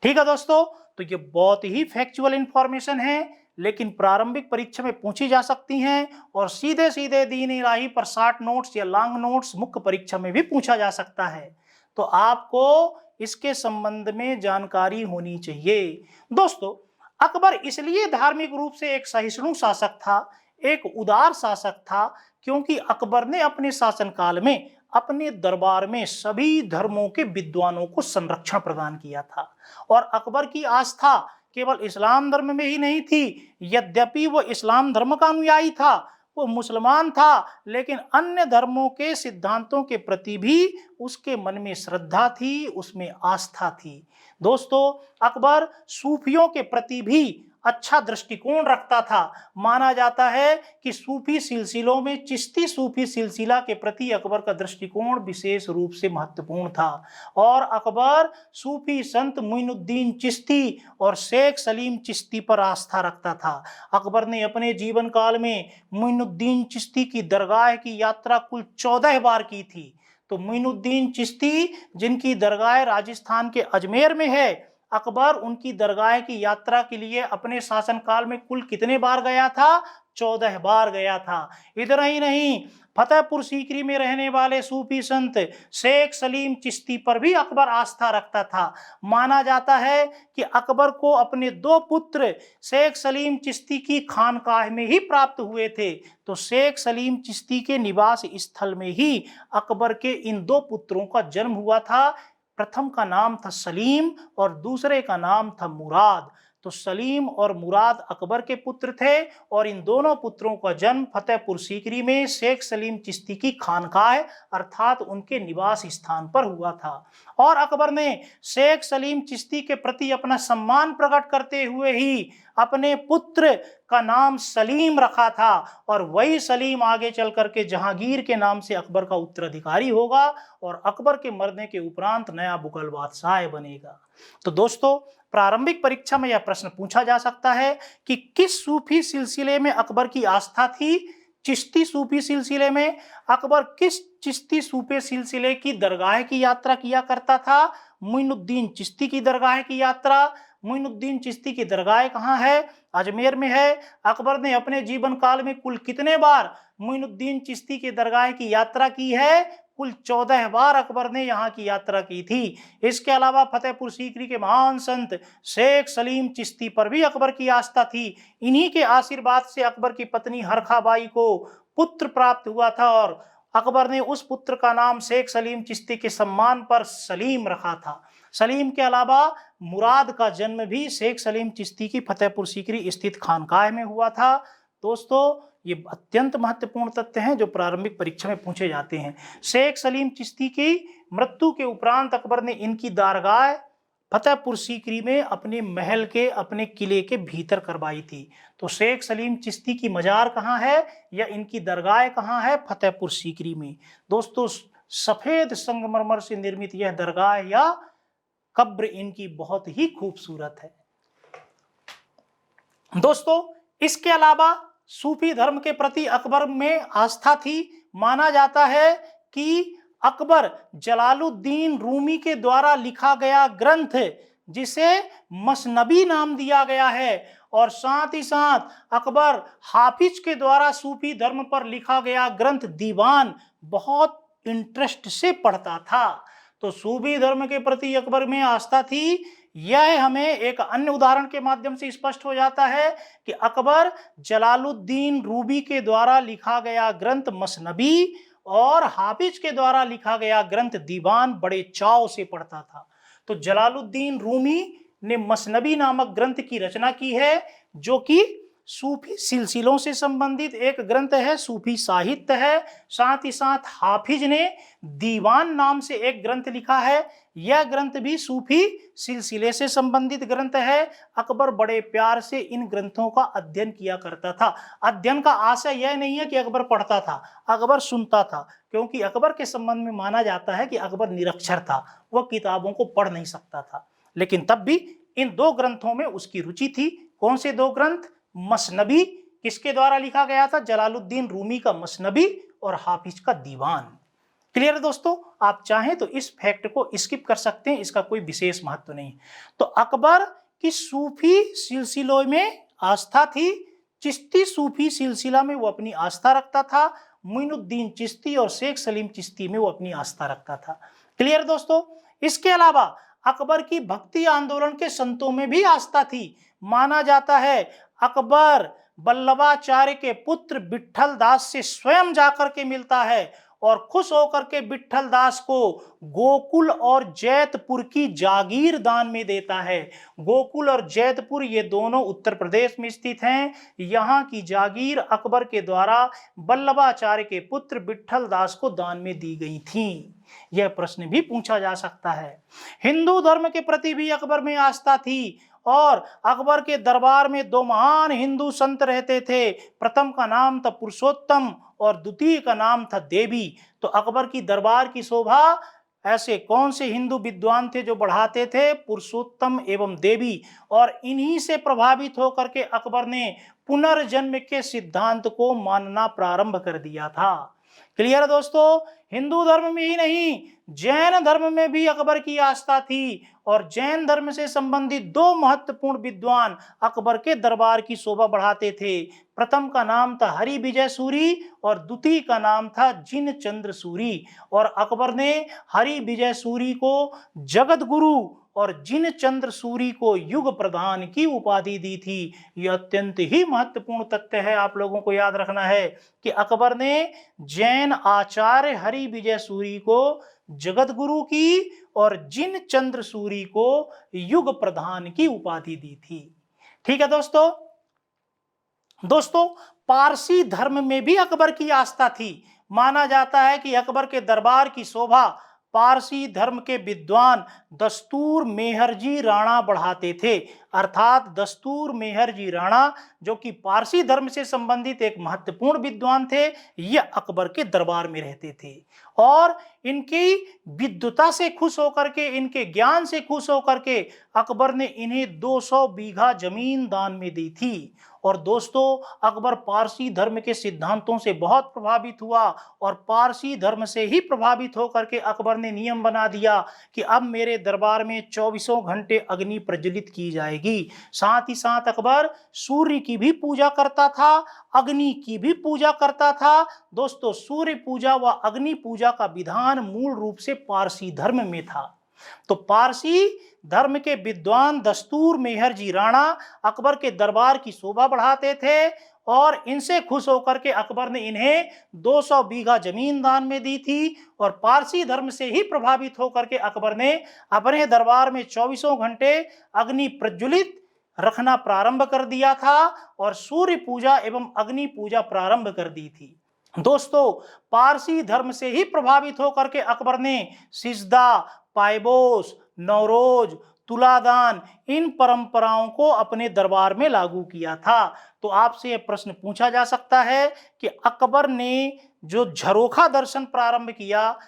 ठीक है दोस्तों, तो ये बहुत ही फैक्चुअल इंफॉर्मेशन है, लेकिन प्रारंभिक परीक्षा में पूछी जा सकती हैं और सीधे सीधे दीन इलाही पर शॉर्ट नोट्स या लॉन्ग नोट्स मुख्य परीक्षा में भी पूछा जा सकता है। तो आपको इसके संबंध में जानकारी होनी चाहिए। दोस्तों, अकबर इसलिए धार्मिक रूप से एक सहिष्णु शासक था, एक उदार शासक था, क्योंकि अकबर ने अपने शासनकाल में अपने दरबार में सभी धर्मों के विद्वानों को संरक्षण प्रदान किया था और अकबर की आस्था केवल इस्लाम धर्म में ही नहीं थी। यद्यपि वो इस्लाम धर्म का अनुयायी था, वो मुसलमान था, लेकिन अन्य धर्मों के सिद्धांतों के प्रति भी उसके मन में श्रद्धा थी, उसमें आस्था थी। दोस्तों, अकबर सूफियों के प्रति भी अच्छा दृष्टिकोण रखता था। माना जाता है कि सूफी सिलसिलों में चिश्ती सूफी सिलसिला के प्रति अकबर का दृष्टिकोण विशेष रूप से महत्वपूर्ण था और अकबर सूफी संत मुइनुद्दीन चिश्ती और शेख सलीम चिश्ती पर आस्था रखता था। अकबर ने अपने जीवन काल में मुइनुद्दीन चिश्ती की दरगाह की यात्रा कुल 14 बार की थी। तो मुइनुद्दीन चिश्ती, जिनकी दरगाह राजस्थान के अजमेर में है, अकबर उनकी दरगाह की यात्रा के लिए अपने शासनकाल में कुल कितने बार गया था? 14 बार गया था। इतना ही नहीं, फतेहपुर सीकरी में रहने वाले सूफी संत शेख सलीम चिश्ती पर भी अकबर आस्था रखता था। माना जाता है कि अकबर को अपने 2 पुत्र शेख सलीम चिश्ती की खानकाह में ही प्राप्त हुए थे। तो शेख सलीम चिश्ती के निवास स्थल में ही अकबर के इन 2 पुत्रों का जन्म हुआ था। प्रथम का नाम था सलीम और दूसरे का नाम था मुराद। तो सलीम और मुराद अकबर के पुत्र थे और इन दोनों पुत्रों का जन्म फतेहपुर सीकरी में शेख सलीम चिश्ती की खानकाह अर्थात उनके निवास स्थान पर हुआ था। और अकबर ने शेख सलीम चिश्ती के प्रति अपना सम्मान प्रकट करते हुए ही अपने पुत्र का नाम सलीम रखा था और वही सलीम आगे चल करके जहांगीर के नाम से अकबर का उत्तराधिकारी होगा और अकबर के मरने के उपरांत नया मुगल बादशाह बनेगा। तो दोस्तों, प्रारंभिक परीक्षा में यह प्रश्न पूछा जा सकता है कि किस सूफी सिलसिले में अकबर की आस्था थी। चिश्ती सूफी सिलसिले में। अकबर किस चिश्ती सूफी सिलसिले की दरगाह की यात्रा किया करता था? मोइनुद्दीन चिश्ती की दरगाह की यात्रा। मोइनुद्दीन चिश्ती की दरगाह कहाँ है? अजमेर में है। अकबर ने अपने जीवन काल में कुल कितने बार मोइनुद्दीन चिश्ती की दरगाह की यात्रा की है? कुल 14 बार अकबर ने यहाँ की यात्रा की थी। इसके अलावा फतेहपुर सीकरी के महान संत शेख सलीम चिश्ती पर भी अकबर की आस्था थी। इन्हीं के आशीर्वाद से अकबर की पत्नी हरखाबाई को पुत्र प्राप्त हुआ था और अकबर ने उस पुत्र का नाम शेख सलीम चिश्ती के सम्मान पर सलीम रखा था। सलीम के अलावा मुराद का जन्म भी शेख सलीम चिश्ती की फतेहपुर सीकरी स्थित खानकाह में हुआ था। दोस्तों, ये अत्यंत महत्वपूर्ण तथ्य हैं जो प्रारंभिक परीक्षा में पूछे जाते हैं। शेख सलीम चिश्ती की मृत्यु के उपरांत अकबर ने इनकी दरगाह फतेहपुर सीकरी में अपने महल के अपने किले के भीतर करवाई थी। तो शेख सलीम चिश्ती की मजार कहाँ है या इनकी दरगाह कहाँ है? फतेहपुर सीकरी में। दोस्तों, सफेद संगमरमर से निर्मित यह दरगाह या कब्र इनकी बहुत ही खूबसूरत है। दोस्तों, इसके अलावा सूफी धर्म के प्रति अकबर में आस्था थी। माना जाता है कि अकबर जलालुद्दीन रूमी के द्वारा लिखा गया ग्रंथ जिसे मसनबी नाम दिया गया है और साथ ही साथ अकबर हाफिज के द्वारा सूफी धर्म पर लिखा गया ग्रंथ दीवान बहुत इंटरेस्ट से पढ़ता था। तो सूफी धर्म के प्रति अकबर में आस्था थी। यह हमें एक अन्य उदाहरण के माध्यम से स्पष्ट हो जाता है कि अकबर जलालुद्दीन रूमी के द्वारा लिखा गया ग्रंथ मसनबी और हाफिज के द्वारा लिखा गया ग्रंथ दीवान बड़े चाव से पढ़ता था। तो जलालुद्दीन रूमी ने मसनबी नामक ग्रंथ की रचना की है जो कि सूफी सिलसिलों से संबंधित एक ग्रंथ है, सूफी साहित्य है। साथ ही साथ हाफिज ने दीवान नाम से एक ग्रंथ लिखा है। यह ग्रंथ भी सूफी सिलसिले से संबंधित ग्रंथ है। अकबर बड़े प्यार से इन ग्रंथों का अध्ययन किया करता था। अध्ययन का आशय यह नहीं है कि अकबर पढ़ता था, अकबर सुनता था, क्योंकि अकबर के संबंध में माना जाता है कि अकबर निरक्षर था, वह किताबों को पढ़ नहीं सकता था। लेकिन तब भी इन 2 ग्रंथों में उसकी रुचि थी। कौन से 2 ग्रंथ? मसनबी किसके द्वारा लिखा गया था? जलालुद्दीन रूमी का मसनबी और हाफिज का दीवान। क्लियर है दोस्तों? आप चाहें तो इस फैक्ट को स्किप कर सकते हैं, इसका कोई विशेष महत्व नहीं। तो अकबर की सूफी सिलसिलों में आस्था थी। चिश्ती सूफी सिलसिला में वो अपनी आस्था रखता था। मोइनुद्दीन चिश्ती और शेख सलीम चिश्ती में वो अपनी आस्था रखता था। क्लियर दोस्तों? इसके अलावा अकबर की भक्ति आंदोलन के संतों में भी आस्था थी। माना जाता है अकबर बल्लभाचार्य के पुत्र विट्ठल दास से स्वयं जाकर के मिलता है और खुश होकर के विट्ठल दास को गोकुल और जैतपुर की जागीर दान में देता है। गोकुल और जैतपुर ये दोनों उत्तर प्रदेश में स्थित हैं। यहाँ की जागीर अकबर के द्वारा बल्लभाचार्य के पुत्र विट्ठल दास को दान में दी गई थी। यह प्रश्न भी पूछा जा सकता है। हिंदू धर्म के प्रति भी अकबर में आस्था थी और अकबर के दरबार में 2 महान हिंदू संत रहते थे। प्रथम का नाम था पुरुषोत्तम और द्वितीय का नाम था देवी। तो अकबर की दरबार की शोभा ऐसे कौन से हिंदू विद्वान थे जो बढ़ाते थे? पुरुषोत्तम एवं देवी। और इन्हीं से प्रभावित होकर के अकबर ने पुनर्जन्म के सिद्धांत को मानना प्रारंभ कर दिया था। क्लियर है दोस्तों। हिंदू धर्म में ही नहीं, जैन धर्म में भी अकबर की आस्था थी और जैन धर्म से संबंधित दो महत्वपूर्ण विद्वान अकबर के दरबार की शोभा बढ़ाते थे। प्रथम का नाम था हरि विजय सूरी और द्वितीय का नाम था जिन चंद्र सूरी। और अकबर ने हरि विजय सूरी को जगत गुरु और जिन चंद्र सूरी को युग प्रधान की उपाधि दी थी। यह अत्यंत ही महत्वपूर्ण तथ्य है, आप लोगों को याद रखना है कि अकबर ने जैन आचार्य हरि विजय सूरी को जगत गुरु की और जिन चंद्र सूरी को युग प्रधान की उपाधि दी थी। ठीक है दोस्तों। दोस्तों, पारसी धर्म में भी अकबर की आस्था थी। माना जाता है कि अकबर के दरबार की शोभा पारसी धर्म के विद्वान दस्तूर मेहरजी राणा बढ़ाते थे। अर्थात दस्तूर मेहरजी राणा जो कि पारसी धर्म से संबंधित एक महत्वपूर्ण विद्वान थे, ये अकबर के दरबार में रहते थे और इनकी विद्वता से खुश होकर के, इनके ज्ञान से खुश होकर के अकबर ने इन्हें 200 बीघा जमीन दान में दी थी। और दोस्तों, अकबर पारसी धर्म के सिद्धांतों से बहुत प्रभावित हुआ और पारसी धर्म से ही प्रभावित होकर के अकबर ने नियम बना दिया कि अब मेरे दरबार में 24 घंटे अग्नि प्रज्वलित की जाएगी। साथ ही साथ अकबर सूर्य की भी पूजा करता था, अग्नि की भी पूजा करता था। दोस्तों, सूर्य पूजा व अग्नि पूजा का विधान मूल रूप से पारसी धर्म में था। तो पारसी धर्म के विद्वान दस्तूर मेहरजी राणा अकबर के दरबार की शोभा बढ़ाते थे और इनसे खुश होकर के अकबर ने इन्हें 200 बीघा जमीन दान में दी थी। और पारसी धर्म से ही प्रभावित होकर के अकबर ने अपने दरबार में 24 घंटे अग्नि प्रज्वलित रखना प्रारंभ कर दिया था और सूर्य पूजा एवं अग्नि पूजा प्रारंभ कर दी थी। दोस्तों, पारसी धर्म से ही प्रभावित होकर के अकबर ने सिजदा, पायबोस, नौरोज, तुलादान इन परंपराओं को अपने दरबार में लागू किया था। तो आपसे यह प्रश्न पूछा जा सकता है कि अकबर ने जो झरोखा दर्शन प्रारंभ किया,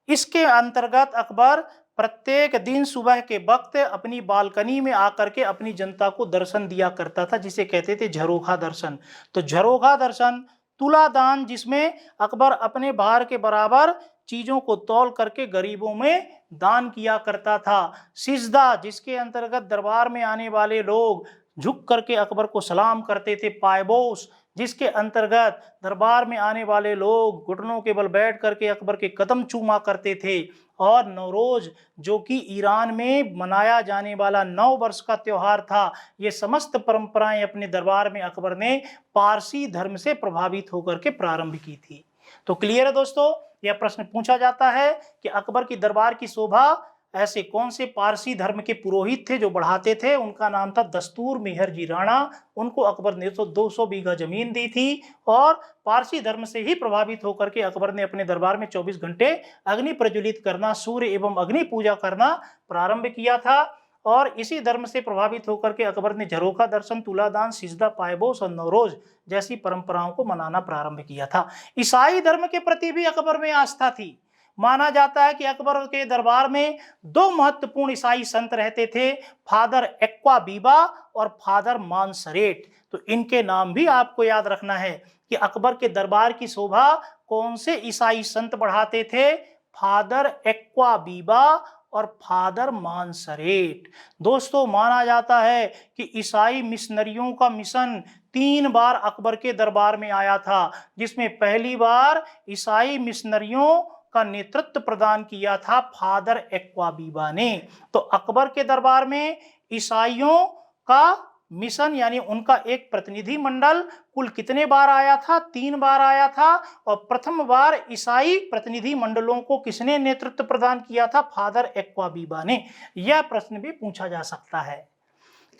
इसके अंतर्गत अकबर प्रत्येक दिन सुबह के वक्त अपनी बालकनी में आकर के अपनी जनता को दर्शन दिया करता था, जिसे कहते थे झरोखा दर्शन। तो झरोखा दर्शन, तुलादान जिसमें अकबर अपने भार के बराबर चीजों को तौल करके गरीबों में दान किया करता था। सिजदा जिसके अंतर्गत दरबार में आने वाले लोग झुक करके अकबर को सलाम करते थे। पायबोस जिसके अंतर्गत दरबार में आने वाले लोग घुटनों के बल बैठ करके अकबर के कदम चूमा करते थे। और नौरोज जो कि ईरान में मनाया जाने वाला 9 वर्ष का त्योहार था। ये समस्त परंपराएं अपने दरबार में अकबर ने पारसी धर्म से प्रभावित होकर के प्रारंभ की थी। तो क्लियर है दोस्तों, यह प्रश्न पूछा जाता है कि अकबर की दरबार की शोभा ऐसे कौन से पारसी धर्म के पुरोहित थे जो बढ़ाते थे। उनका नाम था दस्तूर मेहरजी राणा। उनको अकबर ने 200 बीघा जमीन दी थी और पारसी धर्म से ही प्रभावित होकर के अकबर ने अपने दरबार में 24 घंटे अग्नि प्रज्वलित करना, सूर्य एवं अग्नि पूजा करना प्रारंभ किया था। और इसी धर्म से प्रभावित होकर के अकबर ने झरोखा दर्शन, तुलादान, सिजदा, पायबोस और नौरोज जैसी परंपराओं को मनाना प्रारंभ किया था। ईसाई धर्म के प्रति भी अकबर में आस्था थी। माना जाता है कि अकबर के दरबार में 2 महत्वपूर्ण ईसाई संत रहते थे, फादर एक्वा बीबा और फादर मानसरेट। तो इनके नाम भी आपको याद रखना है कि अकबर के दरबार की शोभा कौन से ईसाई संत बढ़ाते थे। फादर एक्वा बीबा और फादर मानसरेट। दोस्तों, माना जाता है कि ईसाई मिशनरियों का मिशन 3 बार अकबर के दरबार में आया था, जिसमें पहली बार ईसाई मिशनरियों का नेतृत्व प्रदान किया था फादर एक्वा बीबा ने। तो अकबर के दरबार में ईसाइयों का मिशन यानी उनका एक प्रतिनिधि मंडल कुल कितने बार आया था? 3 बार आया था। और प्रथम बार ईसाई प्रतिनिधि मंडलों को किसने नेतृत्व प्रदान किया था? फादर एक्वा बीबा ने। यह प्रश्न भी पूछा जा सकता है।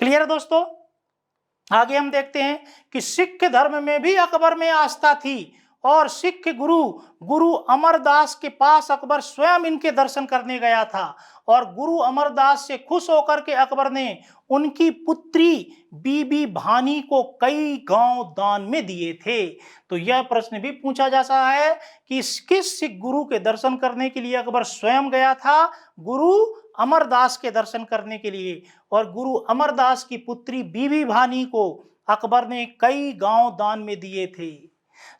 क्लियर है दोस्तों। आगे हम देखते हैं कि सिख धर्म में भी अकबर में आस्था थी और सिख गुरु अमरदास के पास अकबर स्वयं इनके दर्शन करने गया था और गुरु अमरदास से खुश होकर के अकबर ने उनकी पुत्री बीबी भानी को कई गांव दान में दिए थे। तो यह प्रश्न भी पूछा जा सकता है कि किस सिख गुरु के दर्शन करने के लिए अकबर स्वयं गया था? गुरु अमरदास के दर्शन करने के लिए। और गुरु अमरदास की पुत्री बीबी भानी को अकबर ने कई गांव दान में दिए थे।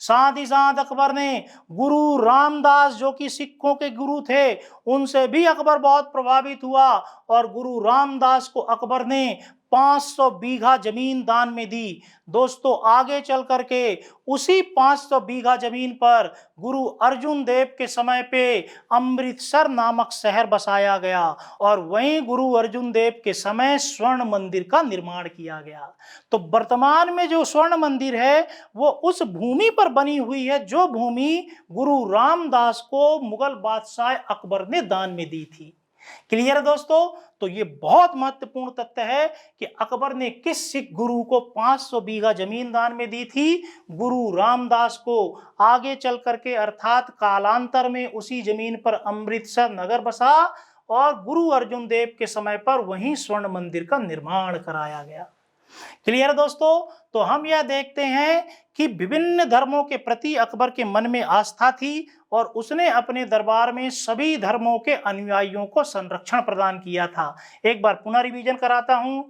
साथ ही साथ अकबर ने गुरु रामदास जो कि सिखों के गुरु थे, उनसे भी अकबर बहुत प्रभावित हुआ और गुरु रामदास को अकबर ने 500 बीघा जमीन दान में दी। दोस्तों आगे चल करके उसी 500 बीघा जमीन पर गुरु अर्जुन देव के समय पे अमृतसर नामक शहर बसाया गया और वहीं गुरु अर्जुन देव के समय स्वर्ण मंदिर का निर्माण किया गया। तो वर्तमान में जो स्वर्ण मंदिर है वो उस भूमि पर बनी हुई है जो भूमि गुरु रामदास को मुगल बादशाह अकबर ने दान में दी थी। क्लियर है दोस्तों? तो ये बहुत महत्वपूर्ण तथ्य है कि अकबर ने किस सिख गुरु को 500 बीघा जमीन दान में दी थी। गुरु रामदास को आगे चल करके अर्थात कालांतर में उसी जमीन पर अमृतसर नगर बसा और गुरु अर्जुन देव के समय पर वहीं स्वर्ण मंदिर का निर्माण कराया गया। क्लियर दोस्तों? तो हम यह देखते हैं कि विभिन्न धर्मों के प्रति अकबर के मन में आस्था थी और उसने अपने दरबार में सभी धर्मों के अनुयायियों को संरक्षण प्रदान किया था। एक बार पुनः रिवीजन कराता हूं।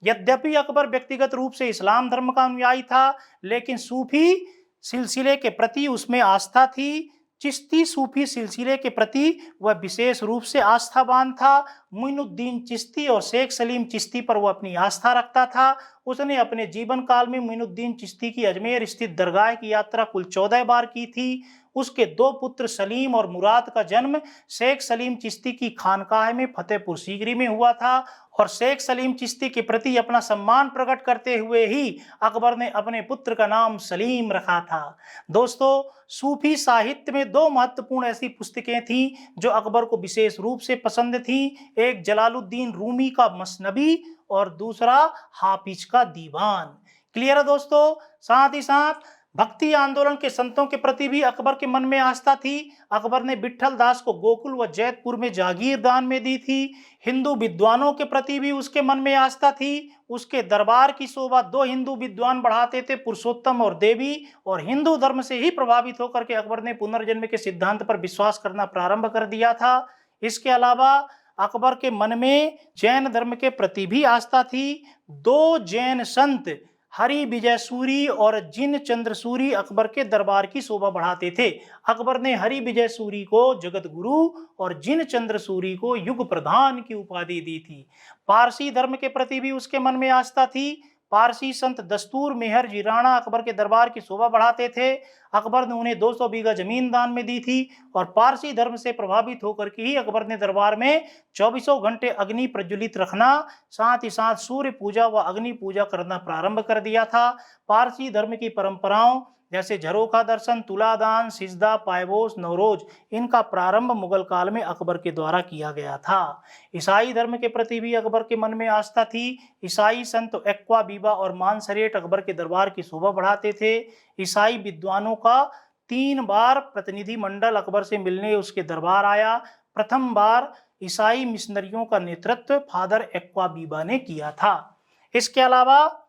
यद्यपि अकबर व्यक्तिगत रूप से इस्लाम धर्म का अनुयायी था, लेकिन सूफी सिलसिले के प्रति उसमें आस्था थी। चिश्ती सूफी सिलसिले के प्रति वह विशेष रूप से आस्थावान था। मोइनुद्दीन चिश्ती और शेख सलीम चिश्ती पर वह अपनी आस्था रखता था। उसने अपने जीवन काल में मोइनुद्दीन चिश्ती की अजमेर स्थित दरगाह की यात्रा कुल 14 बार की थी। उसके 2 पुत्र सलीम और मुराद का जन्म शेख सलीम चिश्ती की खानकाह में फतेहपुर सीकरी में हुआ था और शेख सलीम चिश्ती के प्रति अपना सम्मान प्रकट करते हुए ही अकबर ने अपने पुत्र का नाम सलीम रखा था। दोस्तों सूफी साहित्य में 2 महत्वपूर्ण ऐसी पुस्तकें थीं जो अकबर को विशेष रूप से पसंद थीं। एक जलालुद्दीन रूमी का मसनबी और दूसरा हाफिज का दीवान। क्लियर है दोस्तों? साथ ही साथ भक्ति आंदोलन के संतों के प्रति भी अकबर के मन में आस्था थी। अकबर ने विठल दास को गोकुल व जैतपुर में जागीर दान में दी थी। हिंदू विद्वानों के प्रति भी उसके मन में आस्था थी। उसके दरबार की शोभा 2 हिंदू विद्वान बढ़ाते थे, पुरुषोत्तम और देवी, और हिंदू धर्म से ही प्रभावित होकर के अकबर ने पुनर्जन्म के सिद्धांत पर विश्वास करना प्रारंभ कर दिया था। इसके अलावा अकबर के मन में जैन धर्म के प्रति भी आस्था थी। 2 जैन संत हरि विजय सूरी और जिन चंद्र सूरी अकबर के दरबार की शोभा बढ़ाते थे। अकबर ने हरि विजय सूरी को जगत गुरु और जिन चंद्र सूरी को युग प्रधान की उपाधि दी थी। पारसी धर्म के प्रति भी उसके मन में आस्था थी। पारसी संत दस्तूर मेहर जी राणा अकबर के दरबार की शोभा बढ़ाते थे। अकबर ने उन्हें 200 बीघा जमीन दान में दी थी और पारसी धर्म से प्रभावित होकर के ही अकबर ने दरबार में 24 घंटे अग्नि प्रज्वलित रखना, साथ ही साथ सूर्य पूजा व अग्नि पूजा करना प्रारंभ कर दिया था। पारसी धर्म की परंपराओं जैसे झरोखा दर्शन, तुलादान, सिजदा, पायबोस, नवरोज, इनका प्रारंभ मुगल काल में अकबर के द्वारा किया गया था। ईसाई धर्म के प्रति भी अकबर के मन में आस्था थी। ईसाई संत एक्वा बीबा और मानसरेट अकबर के दरबार की शोभा बढ़ाते थे। ईसाई विद्वानों का 3 बार प्रतिनिधि मंडल अकबर से मिलने उसके दरबार आया। प्रथम बार ईसाई मिशनरियों का नेतृत्व फादर एक्वा बीबा ने किया था। इसके अलावा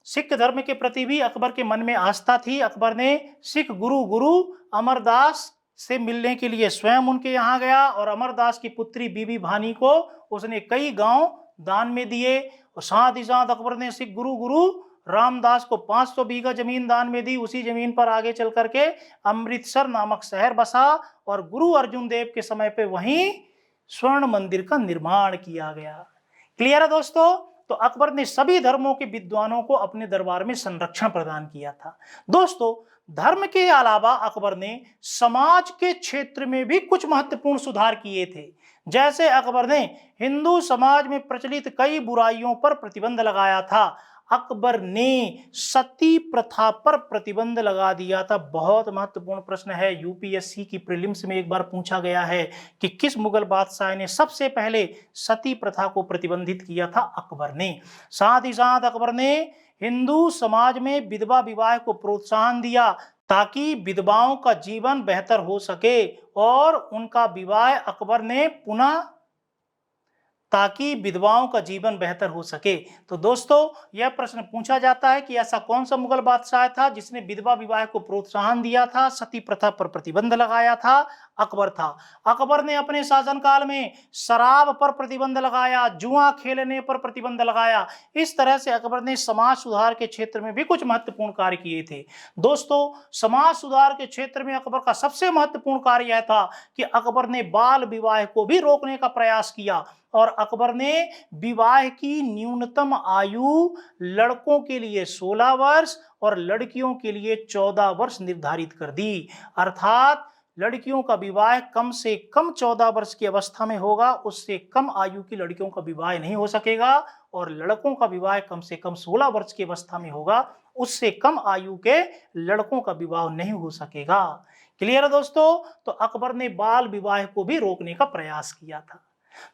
सिख धर्म के प्रति भी अकबर के मन में आस्था थी। अकबर ने सिख गुरु अमरदास से मिलने के लिए स्वयं उनके यहाँ गया और अमरदास की पुत्री बीबी भानी को उसने कई गांव दान में दिए। और साथ ही साथ अकबर ने सिख गुरु रामदास को 500 बीघा जमीन दान में दी। उसी जमीन पर आगे चल करके अमृतसर नामक शहर बसा और गुरु अर्जुन देव के समय पे वहीं स्वर्ण मंदिर का निर्माण किया गया। क्लियर है दोस्तों? तो अकबर ने सभी धर्मों के विद्वानों को अपने दरबार में संरक्षण प्रदान किया था। दोस्तों धर्म के अलावा अकबर ने समाज के क्षेत्र में भी कुछ महत्वपूर्ण सुधार किए थे। जैसे अकबर ने हिंदू समाज में प्रचलित कई बुराइयों पर प्रतिबंध लगाया था। अकबर ने सती प्रथा पर प्रतिबंध लगा दिया था। बहुत महत्वपूर्ण प्रश्न है, यूपीएससी की प्रीलिम्स में एक बार पूछा गया है कि किस मुगल बादशाह ने सबसे पहले सती प्रथा को प्रतिबंधित किया था? अकबर ने। साथ ही साथ अकबर ने हिंदू समाज में विधवा विवाह को प्रोत्साहन दिया ताकि विधवाओं का जीवन बेहतर हो सके और उनका विवाह अकबर ने पुनः ताकि विधवाओं का जीवन बेहतर हो सके। तो दोस्तों, यह प्रश्न पूछा जाता है कि ऐसा कौन सा मुगल बादशाह था जिसने विधवा विवाह को प्रोत्साहन दिया था, सती प्रथा पर प्रतिबंध लगाया था? अकबर था। अकबर ने अपने शासनकाल में शराब पर प्रतिबंध लगाया, जुआ खेलने पर प्रतिबंध लगाया। इस तरह से अकबर ने समाज सुधार के क्षेत्र में भी कुछ महत्वपूर्ण कार्य किए थे। दोस्तों, समाज सुधार के क्षेत्र में अकबर का सबसे महत्वपूर्ण कार्य यह था कि अकबर ने बाल विवाह को भी रोकने का प्रयास किया और अकबर ने विवाह की न्यूनतम आयु लड़कों के लिए 16 वर्ष और लड़कियों के लिए 14 वर्ष निर्धारित कर दी। अर्थात लड़कियों का विवाह कम से कम 14 वर्ष की अवस्था में होगा, उससे कम आयु की लड़कियों का विवाह नहीं हो सकेगा, और लड़कों का विवाह कम से कम 16 वर्ष की अवस्था में होगा, उससे कम आयु के लड़कों का विवाह नहीं हो सकेगा। क्लियर है दोस्तों? तो अकबर ने बाल विवाह को भी रोकने का प्रयास किया था।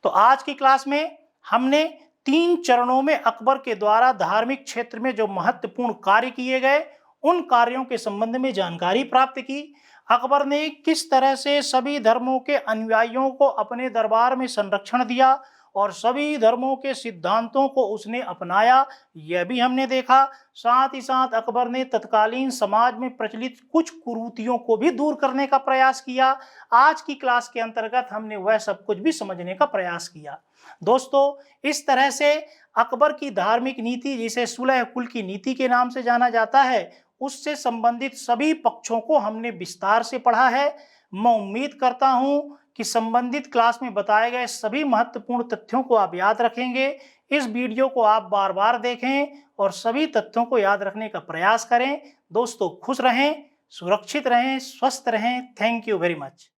तो आज की क्लास में हमने 3 चरणों में अकबर के द्वारा धार्मिक क्षेत्र में जो महत्वपूर्ण कार्य किए गए, उन कार्यों के संबंध में जानकारी प्राप्त की। अकबर ने किस तरह से सभी धर्मों के अनुयायियों को अपने दरबार में संरक्षण दिया और सभी धर्मों के सिद्धांतों को उसने अपनाया, यह भी हमने देखा। साथ ही साथ अकबर ने तत्कालीन समाज में प्रचलित कुछ कुरीतियों को भी दूर करने का प्रयास किया। आज की क्लास के अंतर्गत हमने वह सब कुछ भी समझने का प्रयास किया। दोस्तों, इस तरह से अकबर की धार्मिक नीति, जिसे सुलह कुल की नीति के नाम से जाना जाता है, उससे संबंधित सभी पक्षों को हमने विस्तार से पढ़ा है। मैं उम्मीद करता हूं कि संबंधित क्लास में बताए गए सभी महत्वपूर्ण तथ्यों को आप याद रखेंगे। इस वीडियो को आप बार बार देखें और सभी तथ्यों को याद रखने का प्रयास करें। दोस्तों, खुश रहें, सुरक्षित रहें, स्वस्थ रहें। Thank you very much.